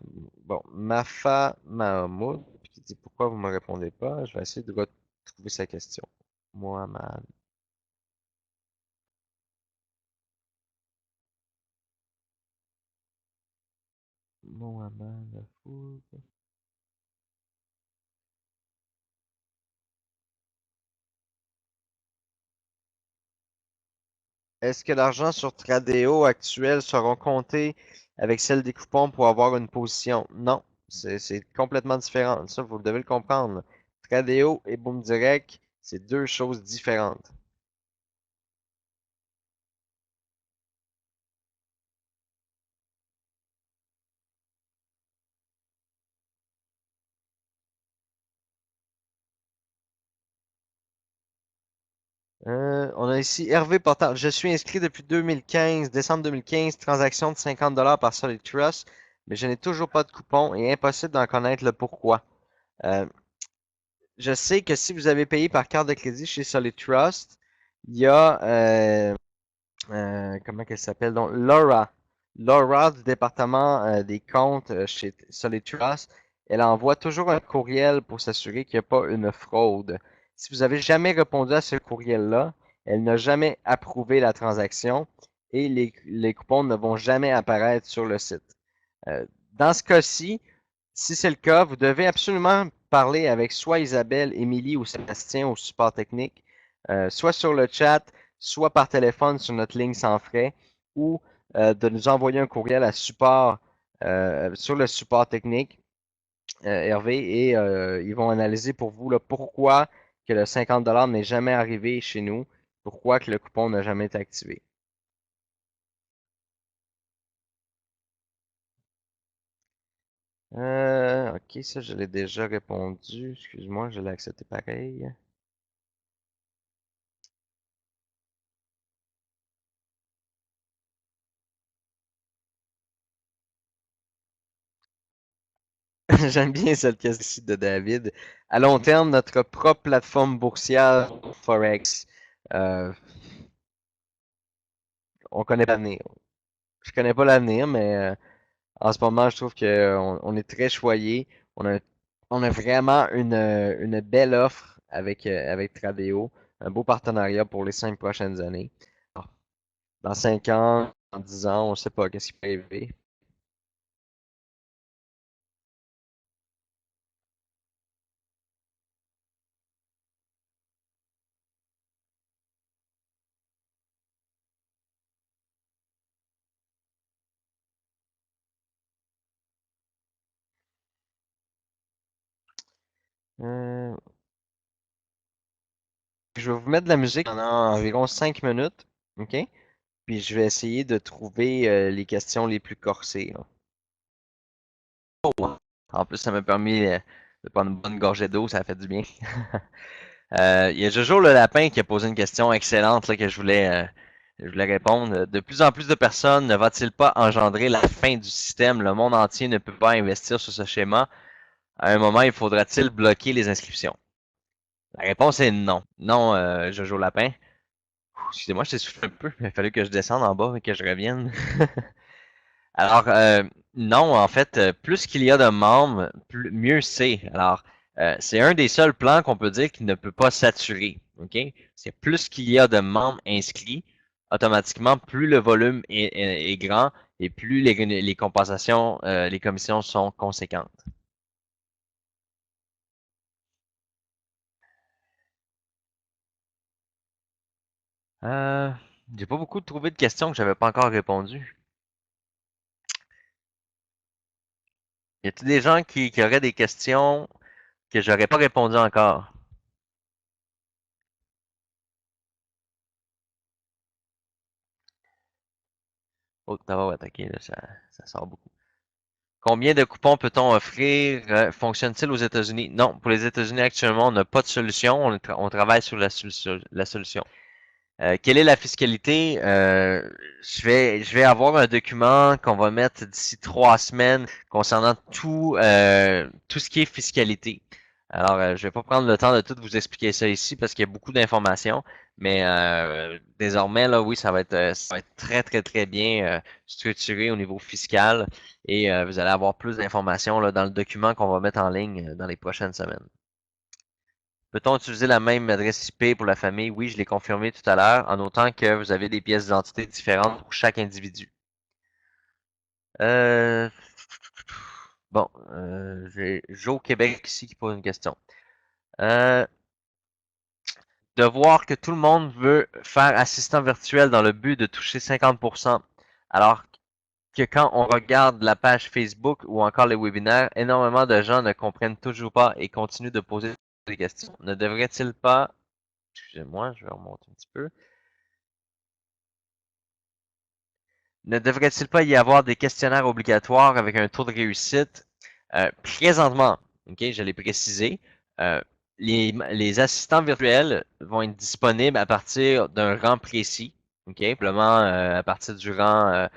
Bon, Mafa Mahmoud qui dit pourquoi vous me répondez pas? Je vais essayer de retrouver sa question. Mohamed. Mohamed Afoud. Est-ce que l'argent sur Tradeo actuel sera compté avec celle des coupons pour avoir une position? Non, c'est complètement différent. Ça, vous devez le comprendre. Tradeo et Boom Direct, c'est deux choses différentes. On a ici Hervé Portal. Je suis inscrit depuis 2015, décembre 2015, transaction de 50 $ par Solid Trust, mais je n'ai toujours pas de coupon et impossible d'en connaître le pourquoi. Euh, je sais que si vous avez payé par carte de crédit chez Solid Trust, il y a, comment qu'elle s'appelle? Donc, Laura. Laura du département des comptes chez Solid Trust, elle envoie toujours un courriel pour s'assurer qu'il n'y a pas une fraude. Si vous avez jamais répondu à ce courriel-là, elle n'a jamais approuvé la transaction et les coupons ne vont jamais apparaître sur le site. Dans ce cas-ci, si c'est le cas, vous devez absolument parler avec soit Isabelle, Émilie ou Sébastien au support technique, soit sur le chat, soit par téléphone sur notre ligne sans frais, ou de nous envoyer un courriel à support sur le support technique, Hervé, et ils vont analyser pour vous là, pourquoi que le 50 $ n'est jamais arrivé chez nous, pourquoi que le coupon n'a jamais été activé. Ok, ça je l'ai déjà répondu. Excuse-moi, je l'ai accepté pareil. J'aime bien cette question de David. À long terme, notre propre plateforme boursière Forex. Euh, on connaît pas l'avenir. Je connais pas l'avenir, mais en ce moment, je trouve qu'on est très choyé. On a, on a vraiment une belle offre avec Tradeo. Un beau partenariat pour les 5 prochaines années. Dans 5 ans, dans 10 ans, on ne sait pas qu'est-ce qui peut arriver. Euh, je vais vous mettre de la musique pendant environ 5 minutes. OK? Puis je vais essayer de trouver les questions les plus corsées, là. En plus, ça m'a permis de prendre une bonne gorgée d'eau, ça a fait du bien. Il y a Jojo le lapin qui a posé une question excellente là, que je voulais répondre. De plus en plus de personnes ne va-t-il pas engendrer la fin du système? Le monde entier ne peut pas investir sur ce schéma. À un moment, il faudra-t-il bloquer les inscriptions? La réponse est non. Non, Jojo Lapin. Excusez-moi, je t'essouffle un peu. Il a fallu que je descende en bas et que je revienne. Alors, non, en fait, plus qu'il y a de membres, mieux c'est. Alors, c'est un des seuls plans qu'on peut dire qui ne peut pas saturer. OK? C'est plus qu'il y a de membres inscrits, automatiquement, plus le volume est grand et plus les compensations, les commissions sont conséquentes. Euh, j'ai pas beaucoup trouvé de questions que j'avais pas encore répondu. Y a-t-il des gens qui auraient des questions que j'aurais pas répondu encore? Oh, ça va attaquer, là, ça sort beaucoup. Combien de coupons peut-on offrir? Fonctionne-t-il aux États-Unis? Non, pour les États-Unis actuellement, on n'a pas de solution. On travaille sur la solution. Quelle est la fiscalité? Je vais avoir un document qu'on va mettre d'ici 3 semaines concernant tout ce qui est fiscalité. Alors, je vais pas prendre le temps de tout vous expliquer ça ici parce qu'il y a beaucoup d'informations, mais désormais, là, oui, ça va être très, très, très bien structuré au niveau fiscal et vous allez avoir plus d'informations là, dans le document qu'on va mettre en ligne dans les prochaines semaines. Peut-on utiliser la même adresse IP pour la famille? Oui, je l'ai confirmé tout à l'heure, en autant que vous avez des pièces d'identité différentes pour chaque individu. Euh, bon, j'ai Joe Québec ici qui pose une question. Euh, de voir que tout le monde veut faire assistant virtuel dans le but de toucher 50%, alors que quand on regarde la page Facebook ou encore les webinaires, énormément de gens ne comprennent toujours pas et continuent de poser des questions. Ne devrait-il pas, excusez-moi, je vais remonter un petit peu. Ne devrait-il pas y avoir des questionnaires obligatoires avec un taux de réussite? Présentement, ok, je l'ai précisé, euh, les assistants virtuels vont être disponibles à partir d'un rang précis, ok, simplement à partir du rang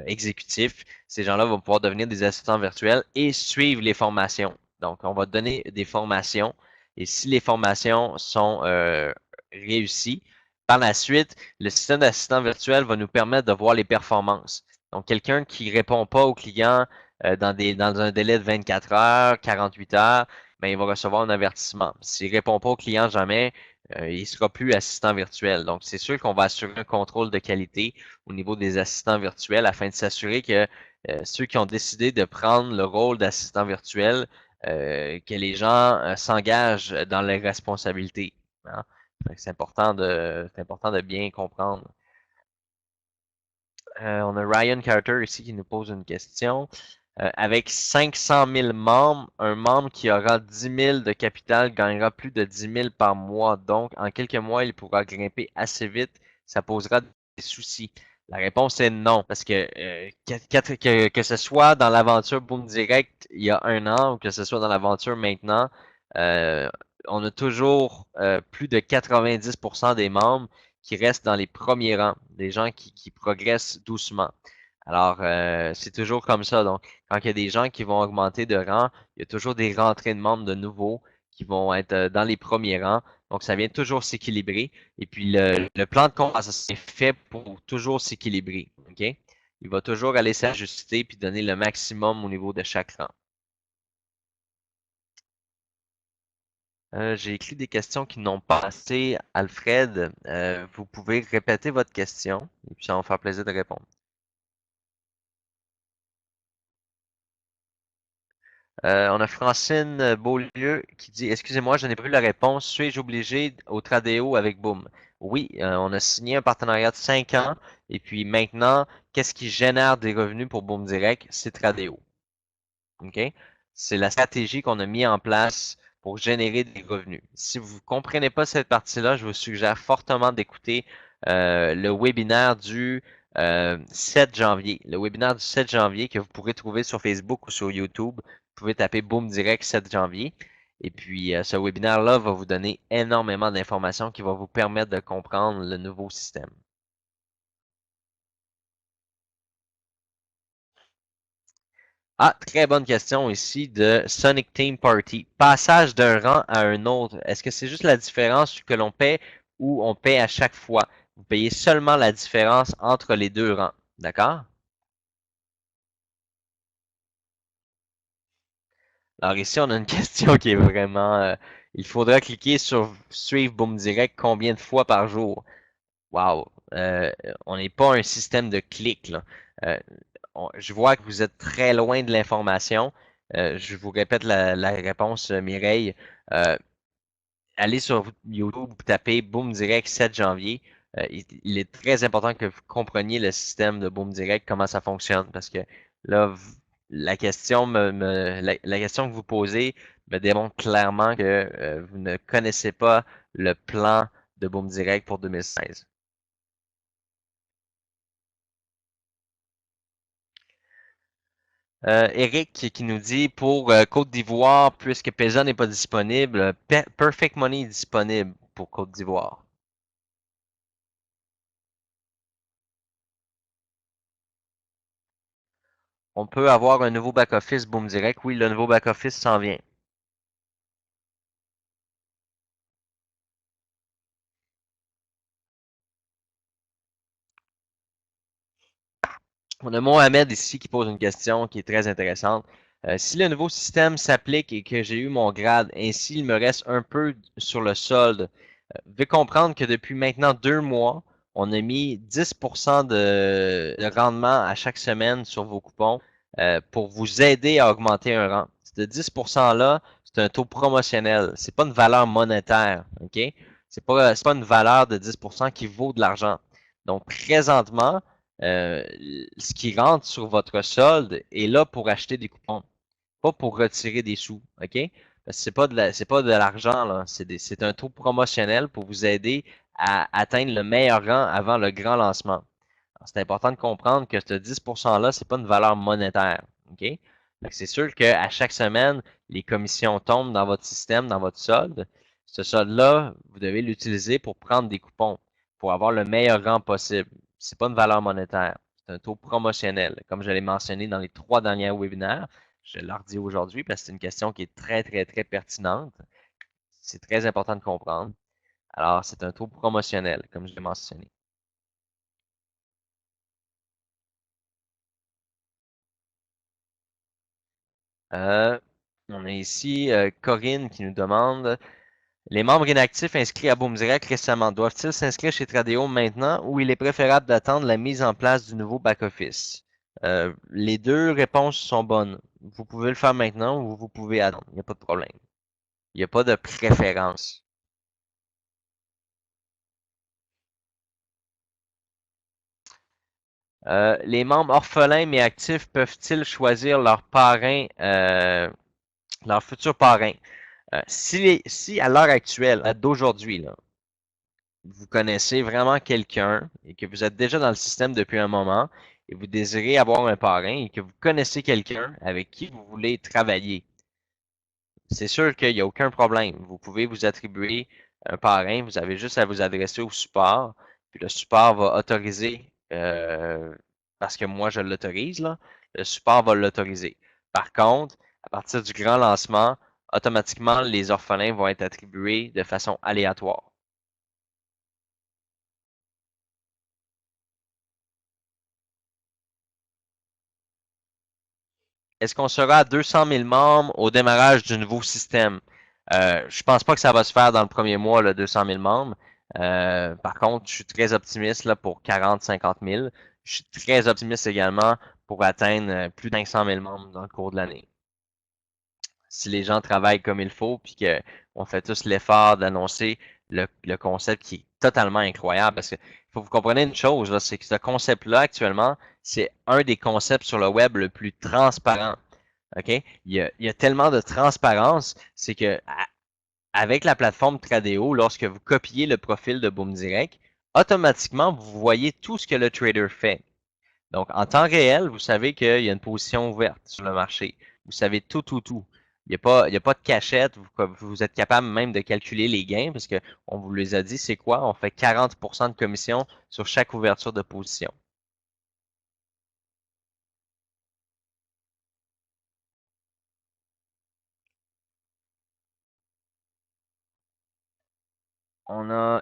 exécutif. Ces gens-là vont pouvoir devenir des assistants virtuels et suivre les formations. Donc, on va donner des formations et si les formations sont réussies, par la suite, le système d'assistant virtuel va nous permettre de voir les performances. Donc, quelqu'un qui répond pas au client dans un délai de 24 heures, 48 heures, ben, il va recevoir un avertissement. S'il répond pas au client jamais, il sera plus assistant virtuel. Donc, c'est sûr qu'on va assurer un contrôle de qualité au niveau des assistants virtuels afin de s'assurer que ceux qui ont décidé de prendre le rôle d'assistant virtuel, que les gens s'engagent dans leurs responsabilités. Hein. C'est important de bien comprendre. On a Ryan Carter ici qui nous pose une question. Avec 500 000 membres, un membre qui aura 10 000 de capital gagnera plus de 10 000 par mois. Donc, en quelques mois, il pourra grimper assez vite. Ça posera des soucis. La réponse est non, parce que ce soit dans l'aventure Boom Direct il y a un an ou que ce soit dans l'aventure maintenant, euh, on a toujours plus de 90% des membres qui restent dans les premiers rangs, des gens qui progressent doucement. Alors, c'est toujours comme ça. Donc, quand il y a des gens qui vont augmenter de rang, il y a toujours des rentrées de membres de nouveaux qui vont être dans les premiers rangs. Donc, ça vient toujours s'équilibrer. Et puis, le plan de compensation est fait pour toujours s'équilibrer. OK? Il va toujours aller s'ajuster puis donner le maximum au niveau de chaque rang. J'ai écrit des questions qui n'ont pas assez. Alfred, vous pouvez répéter votre question et puis ça va me faire plaisir de répondre. On a Francine Beaulieu qui dit, excusez-moi, je n'ai pas eu la réponse. Suis-je obligé au Tradeo avec Boom? Oui, on a signé un partenariat de 5 ans et puis maintenant, qu'est-ce qui génère des revenus pour Boom Direct? C'est Tradeo. OK? C'est la stratégie qu'on a mis en place pour générer des revenus. Si vous ne comprenez pas cette partie-là, je vous suggère fortement d'écouter le webinaire du 7 janvier. Le webinaire du 7 janvier que vous pourrez trouver sur Facebook ou sur YouTube. Vous pouvez taper Boom Direct 7 janvier. Et puis, ce webinaire-là va vous donner énormément d'informations qui vont vous permettre de comprendre le nouveau système. Ah, très bonne question ici de Sonic Team Party. Passage d'un rang à un autre. Est-ce que c'est juste la différence que l'on paie ou on paie à chaque fois? Vous payez seulement la différence entre les deux rangs. D'accord? Alors ici, on a une question qui est vraiment... il faudra cliquer sur Suivre Boom Direct combien de fois par jour? Wow! On n'est pas un système de clics, là. Euh, je vois que vous êtes très loin de l'information. Je vous répète la réponse, Mireille. Euh, Allez sur YouTube, tapez Boom Direct 7 janvier. Il est très important que vous compreniez le système de Boom Direct, comment ça fonctionne, parce que là, la question la question que vous posez me démontre clairement que vous ne connaissez pas le plan de Boom Direct pour 2016. Eric qui nous dit pour Côte d'Ivoire, puisque Paysan n'est pas disponible, Perfect Money est disponible pour Côte d'Ivoire. On peut avoir un nouveau back-office Boom Direct. Oui, le nouveau back-office s'en vient. On a Mohamed ici qui pose une question qui est très intéressante. Si le nouveau système s'applique et que j'ai eu mon grade, ainsi il me reste un peu sur le solde, veuillez comprendre que depuis maintenant 2 mois, on a mis 10% de rendement à chaque semaine sur vos coupons pour vous aider à augmenter un rang. Ce 10%-là, c'est un taux promotionnel. C'est pas une valeur monétaire, OK? C'est pas une valeur de 10% qui vaut de l'argent. Donc, présentement, euh, ce qui rentre sur votre solde est là pour acheter des coupons, pas pour retirer des sous, OK? Parce que c'est pas de l'argent, là. C'est un taux promotionnel pour vous aider à atteindre le meilleur rang avant le grand lancement. C'est important de comprendre que ce 10%-là, c'est pas une valeur monétaire. OK? C'est sûr qu'à chaque semaine, les commissions tombent dans votre système, dans votre solde. Ce solde-là, vous devez l'utiliser pour prendre des coupons, pour avoir le meilleur rang possible. C'est pas une valeur monétaire. C'est un taux promotionnel. Comme je l'ai mentionné dans les 3 derniers webinaires, je leur dis aujourd'hui parce que c'est une question qui est très, très, très pertinente. C'est très important de comprendre. Alors, c'est un taux promotionnel, comme je l'ai mentionné. Euh, on a ici Corinne qui nous demande les membres inactifs inscrits à BoomDirect récemment doivent-ils s'inscrire chez Tradeo maintenant ou il est préférable d'attendre la mise en place du nouveau back-office? Les deux réponses sont bonnes. Vous pouvez le faire maintenant ou vous pouvez attendre. Il n'y a pas de problème. Il n'y a pas de préférence. Les membres orphelins mais actifs peuvent-ils choisir leur parrain, leur futur parrain? Si à l'heure actuelle, d'aujourd'hui, là, vous connaissez vraiment quelqu'un et que vous êtes déjà dans le système depuis un moment et vous désirez avoir un parrain et que vous connaissez quelqu'un avec qui vous voulez travailler, c'est sûr qu'il n'y a aucun problème. Vous pouvez vous attribuer un parrain, vous avez juste à vous adresser au support, puis le support va autoriser, parce que moi je l'autorise, là, le support va l'autoriser. Par contre, à partir du grand lancement, automatiquement, les orphelins vont être attribués de façon aléatoire. Est-ce qu'on sera à 200 000 membres au démarrage du nouveau système? Je pense pas que ça va se faire dans le premier mois, le 200 000 membres. Par contre, je suis très optimiste là, pour 40-50 000. Je suis très optimiste également pour atteindre plus de 500 000 membres dans le cours de l'année. Si les gens travaillent comme il faut, puis qu'on fait tous l'effort d'annoncer le concept qui est totalement incroyable, parce que faut que vous compreniez une chose, là, c'est que ce concept-là, actuellement, c'est un des concepts sur le web le plus transparent. OK? Il y a tellement de transparence, c'est que avec la plateforme Tradeo, lorsque vous copiez le profil de BoomDirect, automatiquement, vous voyez tout ce que le trader fait. Donc, en temps réel, vous savez qu'il y a une position ouverte sur le marché. Vous savez tout, tout, tout. Il y a pas de cachette. Vous êtes capable même de calculer les gains parce qu'on vous les a dit, c'est quoi? On fait 40% de commission sur chaque ouverture de position.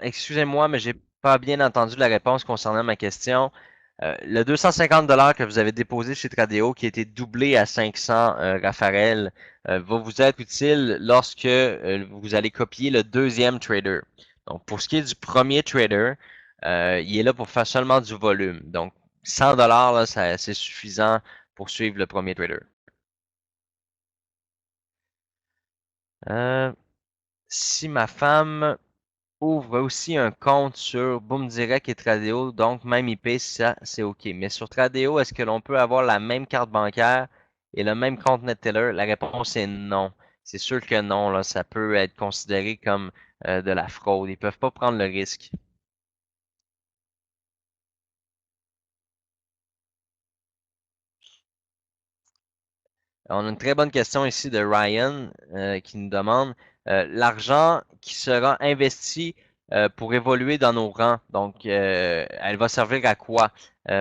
Excusez-moi, mais j'ai pas bien entendu la réponse concernant ma question. Le 250 $ que vous avez déposé chez Tradeo, qui a été doublé à 500 Raffarel, va vous être utile lorsque vous allez copier le deuxième trader. Donc, pour ce qui est du premier trader, il est là pour faire seulement du volume. Donc, 100 $ là, c'est suffisant pour suivre le premier trader. Euh, si ma femme ouvre aussi un compte sur BoomDirect et Tradeo, donc même IP, ça c'est OK. Mais sur Tradeo, est-ce que l'on peut avoir la même carte bancaire et le même compte NetTeller? La réponse est non. C'est sûr que non, là, ça peut être considéré comme de la fraude. Ils peuvent pas prendre le risque. On a une très bonne question ici de Ryan qui nous demande l'argent qui sera investi pour évoluer dans nos rangs. Donc, elle va servir à quoi?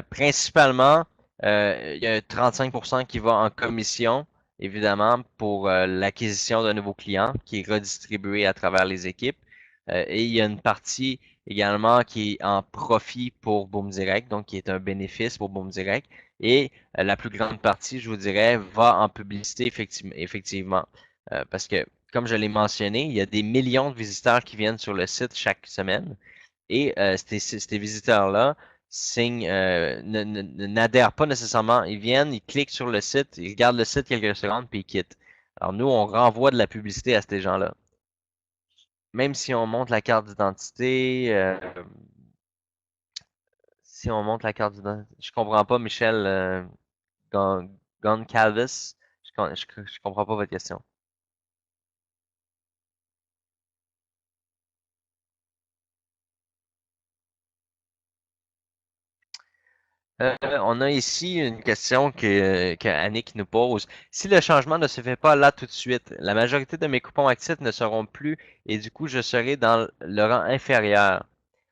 Principalement, il y a 35% qui va en commission, évidemment, pour l'acquisition d'un nouveau client qui est redistribué à travers les équipes. Et il y a une partie également qui est en profit pour BoomDirect, donc qui est un bénéfice pour BoomDirect. Et la plus grande partie, je vous dirais, va en publicité effectivement. Parce que, comme je l'ai mentionné, il y a des millions de visiteurs qui viennent sur le site chaque semaine. Et ces visiteurs-là n'adhèrent pas nécessairement. Ils viennent, ils cliquent sur le site, ils regardent le site quelques secondes, puis ils quittent. Alors nous, on renvoie de la publicité à ces gens-là. Même si on monte la carte d'identité, si on monte la carte d'identité, je comprends pas, Michel. Goncalves. Je comprends pas votre question. On a ici une question que Annick nous pose. Si le changement ne se fait pas là tout de suite, la majorité de mes coupons actifs ne seront plus et du coup, je serai dans le rang inférieur.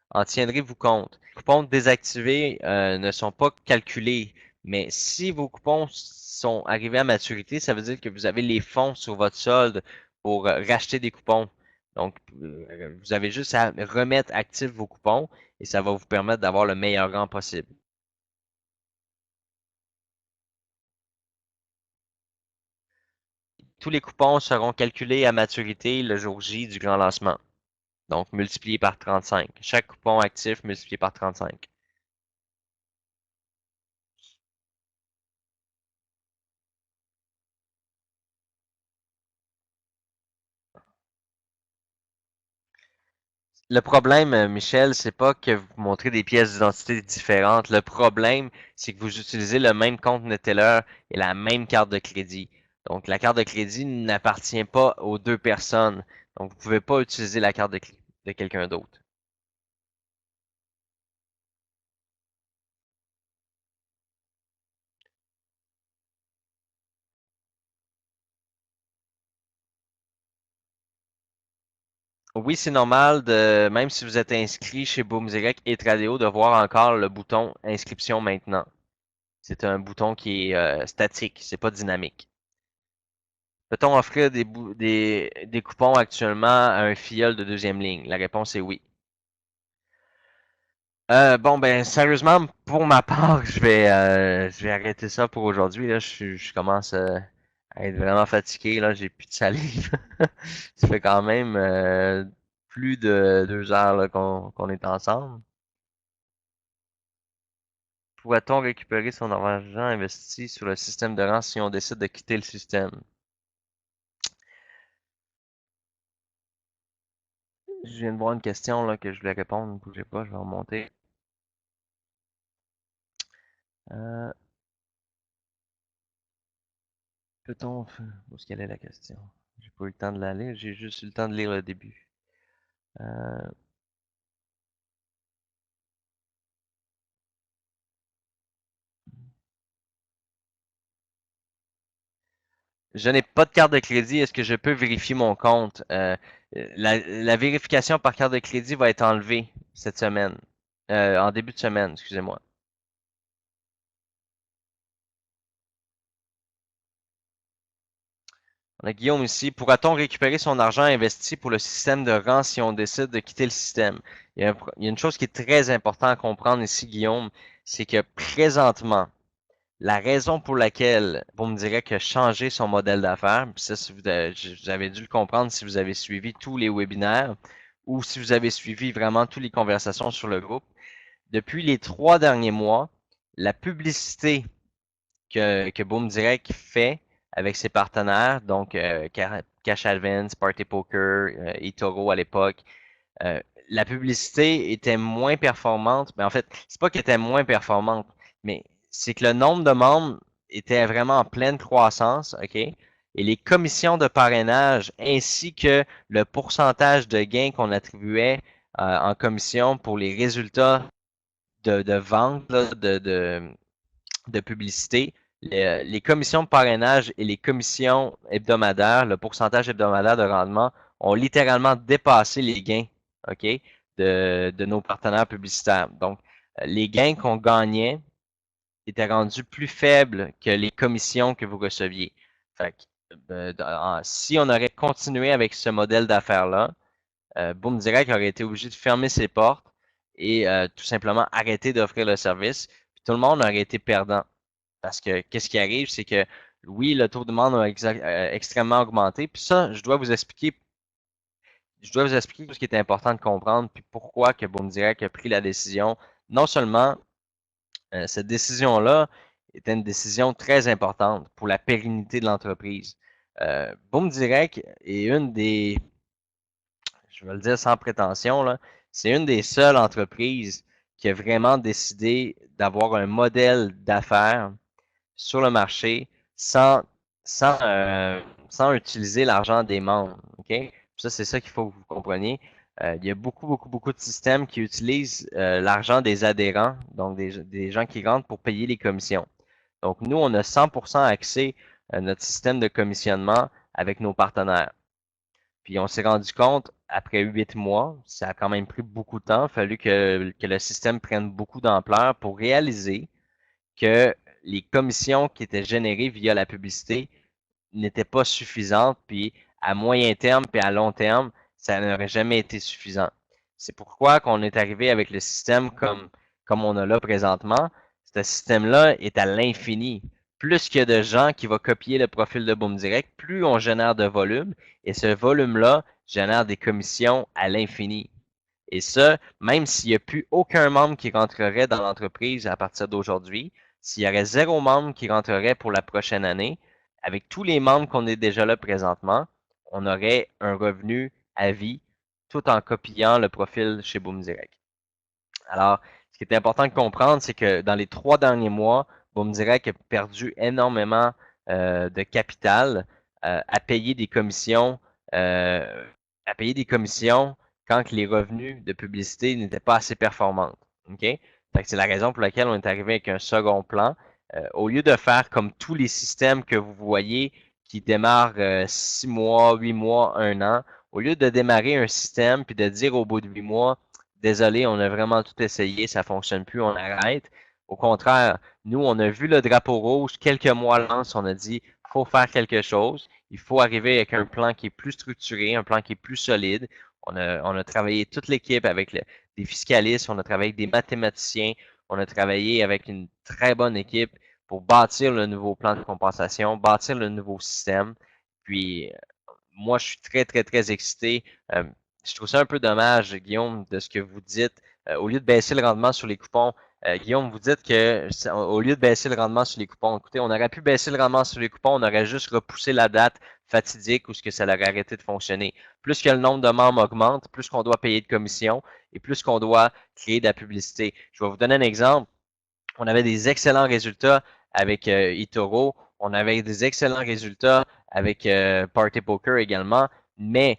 En tiendrez-vous compte? Les coupons désactivés ne sont pas calculés, mais si vos coupons sont arrivés à maturité, ça veut dire que vous avez les fonds sur votre solde pour racheter des coupons. Donc, vous avez juste à remettre actifs vos coupons et ça va vous permettre d'avoir le meilleur rang possible. Tous les coupons seront calculés à maturité le jour J du grand lancement. Donc, multiplié par 35. Chaque coupon actif multiplié par 35. Le problème, Michel, c'est pas que vous montrez des pièces d'identité différentes. Le problème, c'est que vous utilisez le même compte Neteller et la même carte de crédit. Donc, la carte de crédit n'appartient pas aux deux personnes. Donc, vous pouvez pas utiliser la carte de quelqu'un d'autre. Oui, c'est normal de, même si vous êtes inscrit chez Boom Direct et Tradeo, de voir encore le bouton inscription maintenant. C'est un bouton qui est statique, c'est pas dynamique. Peut-on offrir des coupons actuellement à un filleul de deuxième ligne? La réponse est oui. Bon, ben, sérieusement, pour ma part, je vais arrêter ça pour aujourd'hui. Là, je commence à être vraiment fatigué. Là, j'ai plus de salive. Ça fait quand même plus de 2 heures là, qu'on est ensemble. Pourrait-on récupérer son argent investi sur le système de rang si on décide de quitter le système? Je viens de voir une question là, que je voulais répondre. Ne bougez pas, je vais remonter. Euh, peut-on... Où est-ce qu'elle est la question? J'ai pas eu le temps de la lire, j'ai juste eu le temps de lire le début. Euh, je n'ai pas de carte de crédit. Est-ce que je peux vérifier mon compte? La vérification par carte de crédit va être enlevée cette semaine. En début de semaine, excusez-moi. On a Guillaume ici. Pourra-t-on récupérer son argent investi pour le système de rang si on décide de quitter le système? Il y a une chose qui est très importante à comprendre ici, Guillaume, c'est que présentement, la raison pour laquelle on me dirait que changer son modèle d'affaires, puis ça, si vous avez dû le comprendre si vous avez suivi tous les webinaires ou si vous avez suivi vraiment toutes les conversations sur le groupe, depuis les 3 derniers mois, la publicité que Boom Direct fait avec ses partenaires, donc Cash Advance, Party Poker, eToro à l'époque, euh, la publicité était moins performante. Mais en fait, c'est pas qu'elle était moins performante, mais c'est que le nombre de membres était vraiment en pleine croissance, OK? Et les commissions de parrainage ainsi que le pourcentage de gains qu'on attribuait en commission pour les résultats de vente là, de publicité, les commissions de parrainage et les commissions hebdomadaires, le pourcentage hebdomadaire de rendement, ont littéralement dépassé les gains, OK, de nos partenaires publicitaires. Donc, les gains qu'on gagnait étaient rendus plus faibles que les commissions que vous receviez. Fait que, si on aurait continué avec ce modèle d'affaires-là, Boom Direct aurait été obligé de fermer ses portes et tout simplement arrêter d'offrir le service. Puis tout le monde aurait été perdant. Parce que qu'est-ce qui arrive, c'est que oui, le taux de demande a extrêmement augmenté. Puis ça, je dois vous expliquer tout ce qui est important de comprendre, puis pourquoi que Boom Direct a pris la décision. Non seulement cette décision-là était une décision très importante pour la pérennité de l'entreprise. Boom Direct est une des, je vais le dire sans prétention, là, c'est une des seules entreprises qui a vraiment décidé d'avoir un modèle d'affaires sur le marché sans, sans utiliser l'argent des membres. OK? Ça, c'est ça qu'il faut que vous compreniez. il y a beaucoup de systèmes qui utilisent l'argent des adhérents, donc des gens qui rentrent pour payer les commissions. Donc, nous, on a 100% accès à notre système de commissionnement avec nos partenaires. Puis on s'est rendu compte, après 8 mois, ça a quand même pris beaucoup de temps, il a fallu que le système prenne beaucoup d'ampleur pour réaliser que les commissions qui étaient générées via la publicité n'étaient pas suffisantes, puis à moyen terme puis à long terme, ça n'aurait jamais été suffisant. C'est pourquoi qu'on est arrivé avec le système comme on a là présentement. Ce système-là est à l'infini. Plus qu'il y a de gens qui vont copier le profil de Boom Direct, plus on génère de volume, et ce volume-là génère des commissions à l'infini. Et ça, même s'il n'y a plus aucun membre qui rentrerait dans l'entreprise à partir d'aujourd'hui, s'il y aurait 0 membre qui rentrerait pour la prochaine année, avec tous les membres qu'on est déjà là présentement, on aurait un revenu à vie tout en copiant le profil chez Boom Direct. Alors, ce qui est important de comprendre, c'est que dans les 3 derniers mois, Boom Direct a perdu énormément de capital à payer des commissions, euh, à payer des commissions quand les revenus de publicité n'étaient pas assez performants. OK? C'est la raison pour laquelle on est arrivé avec un second plan. Au lieu de faire comme tous les systèmes que vous voyez qui démarrent 6 mois, 8 mois, 1 an, au lieu de démarrer un système puis de dire au bout de 8 mois, désolé, on a vraiment tout essayé, ça fonctionne plus, on arrête. Au contraire, nous, on a vu le drapeau rouge quelques mois l'avance, on a dit, faut faire quelque chose, il faut arriver avec un plan qui est plus structuré, un plan qui est plus solide. On a travaillé toute l'équipe avec des fiscalistes, on a travaillé avec des mathématiciens, on a travaillé avec une très bonne équipe pour bâtir le nouveau plan de compensation, bâtir le nouveau système. Puis, moi, je suis très excité. Euh, je trouve ça un peu dommage, Guillaume, de ce que vous dites. Au lieu de baisser le rendement sur les coupons, Guillaume, vous dites que au lieu de baisser le rendement sur les coupons, écoutez, on aurait pu baisser le rendement sur les coupons, on aurait juste repoussé la date fatidique où ce que ça aurait arrêté de fonctionner. Plus que le nombre de membres augmente, plus qu'on doit payer de commissions et plus qu'on doit créer de la publicité. Je vais vous donner un exemple. On avait des excellents résultats avec eToro. On avait des excellents résultats avec Party Poker également. Mais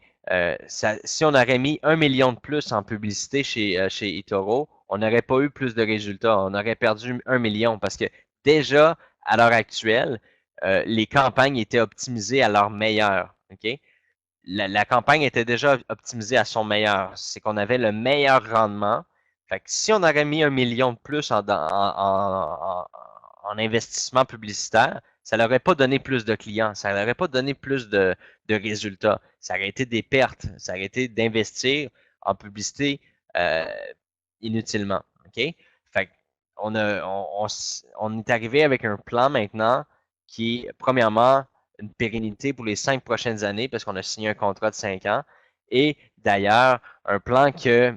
si on aurait mis 1 million de plus en publicité chez eToro, on n'aurait pas eu plus de résultats. On aurait perdu 1 million parce que déjà, à l'heure actuelle, les campagnes étaient optimisées à leur meilleur. OK? La campagne était déjà optimisée à son meilleur. C'est qu'on avait le meilleur rendement. Fait que si on aurait mis 1 million de plus en investissement publicitaire, ça n'aurait pas donné plus de clients, ça n'aurait pas donné plus de résultats. Ça aurait été des pertes, ça aurait été d'investir en publicité euh, inutilement. OK? Fait on est arrivé avec un plan maintenant qui est, premièrement, une pérennité pour les 5 prochaines années parce qu'on a signé un contrat de 5 ans. Et d'ailleurs, un plan que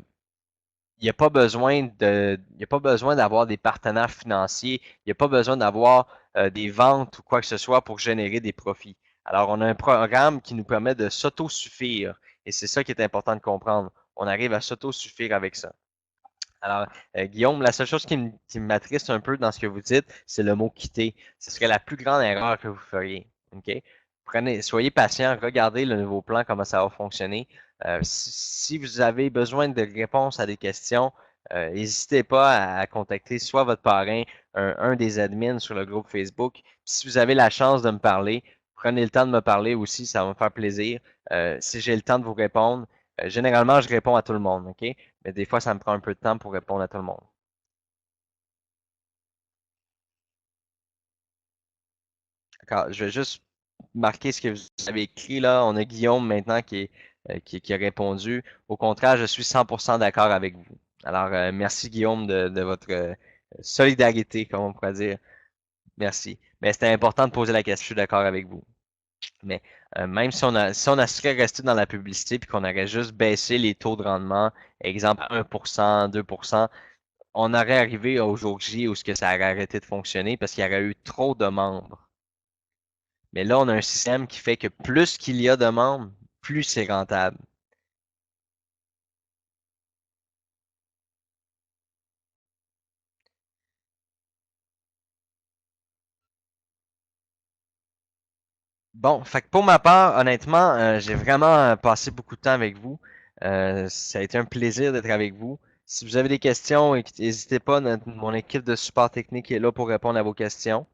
il n'y a pas besoin il y a pas besoin d'avoir des partenaires financiers, il n'y a pas besoin d'avoir des ventes ou quoi que ce soit pour générer des profits. Alors, on a un programme qui nous permet de s'autosuffire et c'est ça qui est important de comprendre. On arrive à s'autosuffire avec ça. Alors, Guillaume, la seule chose qui m'attriste un peu dans ce que vous dites, c'est le mot quitter. Ce serait la plus grande erreur que vous feriez. OK? Soyez patient, regardez le nouveau plan, comment ça va fonctionner. Si vous avez besoin de réponses à des questions, n'hésitez pas à contacter soit votre parrain, un des admins sur le groupe Facebook. Si vous avez la chance de me parler, prenez le temps de me parler aussi, ça va me faire plaisir. Si j'ai le temps de vous répondre, généralement, je réponds à tout le monde, OK? Mais des fois, ça me prend un peu de temps pour répondre à tout le monde. D'accord, je vais juste marquer ce que vous avez écrit là. On a Guillaume maintenant qui a répondu. Au contraire, je suis 100% d'accord avec vous. Alors, merci Guillaume de votre solidarité, comme on pourrait dire. Merci. Mais c'était important de poser la question. Je suis d'accord avec vous. Mais même si on serait resté dans la publicité puis qu'on aurait juste baissé les taux de rendement, exemple 1%, 2%, on aurait arrivé au jour J où ce que ça aurait arrêté de fonctionner parce qu'il y aurait eu trop de membres. Mais là, on a un système qui fait que plus qu'il y a de membres, plus c'est rentable. Bon, fait que pour ma part, honnêtement, j'ai vraiment passé beaucoup de temps avec vous. Ça a été un plaisir d'être avec vous. Si vous avez des questions, n'hésitez pas, mon équipe de support technique est là pour répondre à vos questions.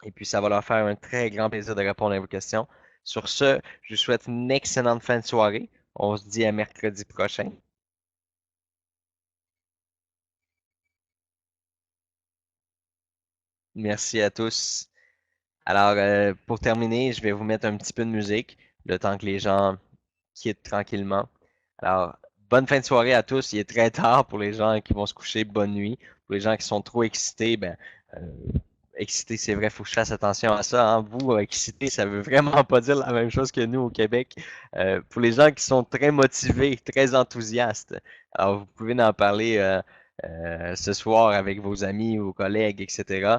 Et puis, ça va leur faire un très grand plaisir de répondre à vos questions. Sur ce, je vous souhaite une excellente fin de soirée. On se dit à mercredi prochain. Merci à tous. Alors, pour terminer, je vais vous mettre un petit peu de musique, le temps que les gens quittent tranquillement. Alors, bonne fin de soirée à tous. Il est très tard pour les gens qui vont se coucher. Bonne nuit. Pour les gens qui sont trop excités, ben, euh, excité, c'est vrai, il faut que je fasse attention à ça. Hein. Vous, excité, ça veut vraiment pas dire la même chose que nous au Québec. Pour les gens qui sont très motivés, très enthousiastes, alors vous pouvez en parler ce soir avec vos amis, vos collègues, etc.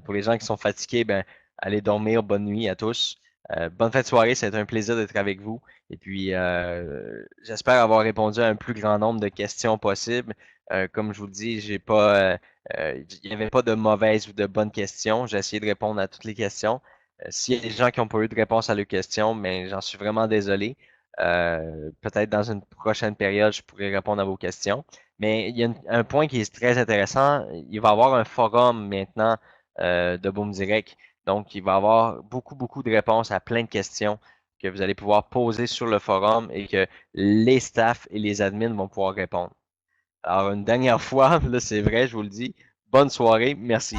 Pour les gens qui sont fatigués, ben, allez dormir. Bonne nuit à tous. Bonne fin de soirée, c'est un plaisir d'être avec vous. Et puis, j'espère avoir répondu à un plus grand nombre de questions possibles. Comme je vous le dis, j'ai pas, il n'y avait pas de mauvaises ou de bonnes questions. J'ai essayé de répondre à toutes les questions. S'il y a des gens qui n'ont pas eu de réponse à leurs questions, mais j'en suis vraiment désolé. Peut-être dans une prochaine période, je pourrai répondre à vos questions. Mais il y a un point qui est très intéressant. Il va y avoir un forum maintenant de Boom Direct. Donc, il va y avoir beaucoup, beaucoup de réponses à plein de questions que vous allez pouvoir poser sur le forum et que les staffs et les admins vont pouvoir répondre. Alors, une dernière fois, là, c'est vrai, je vous le dis. Bonne soirée, merci.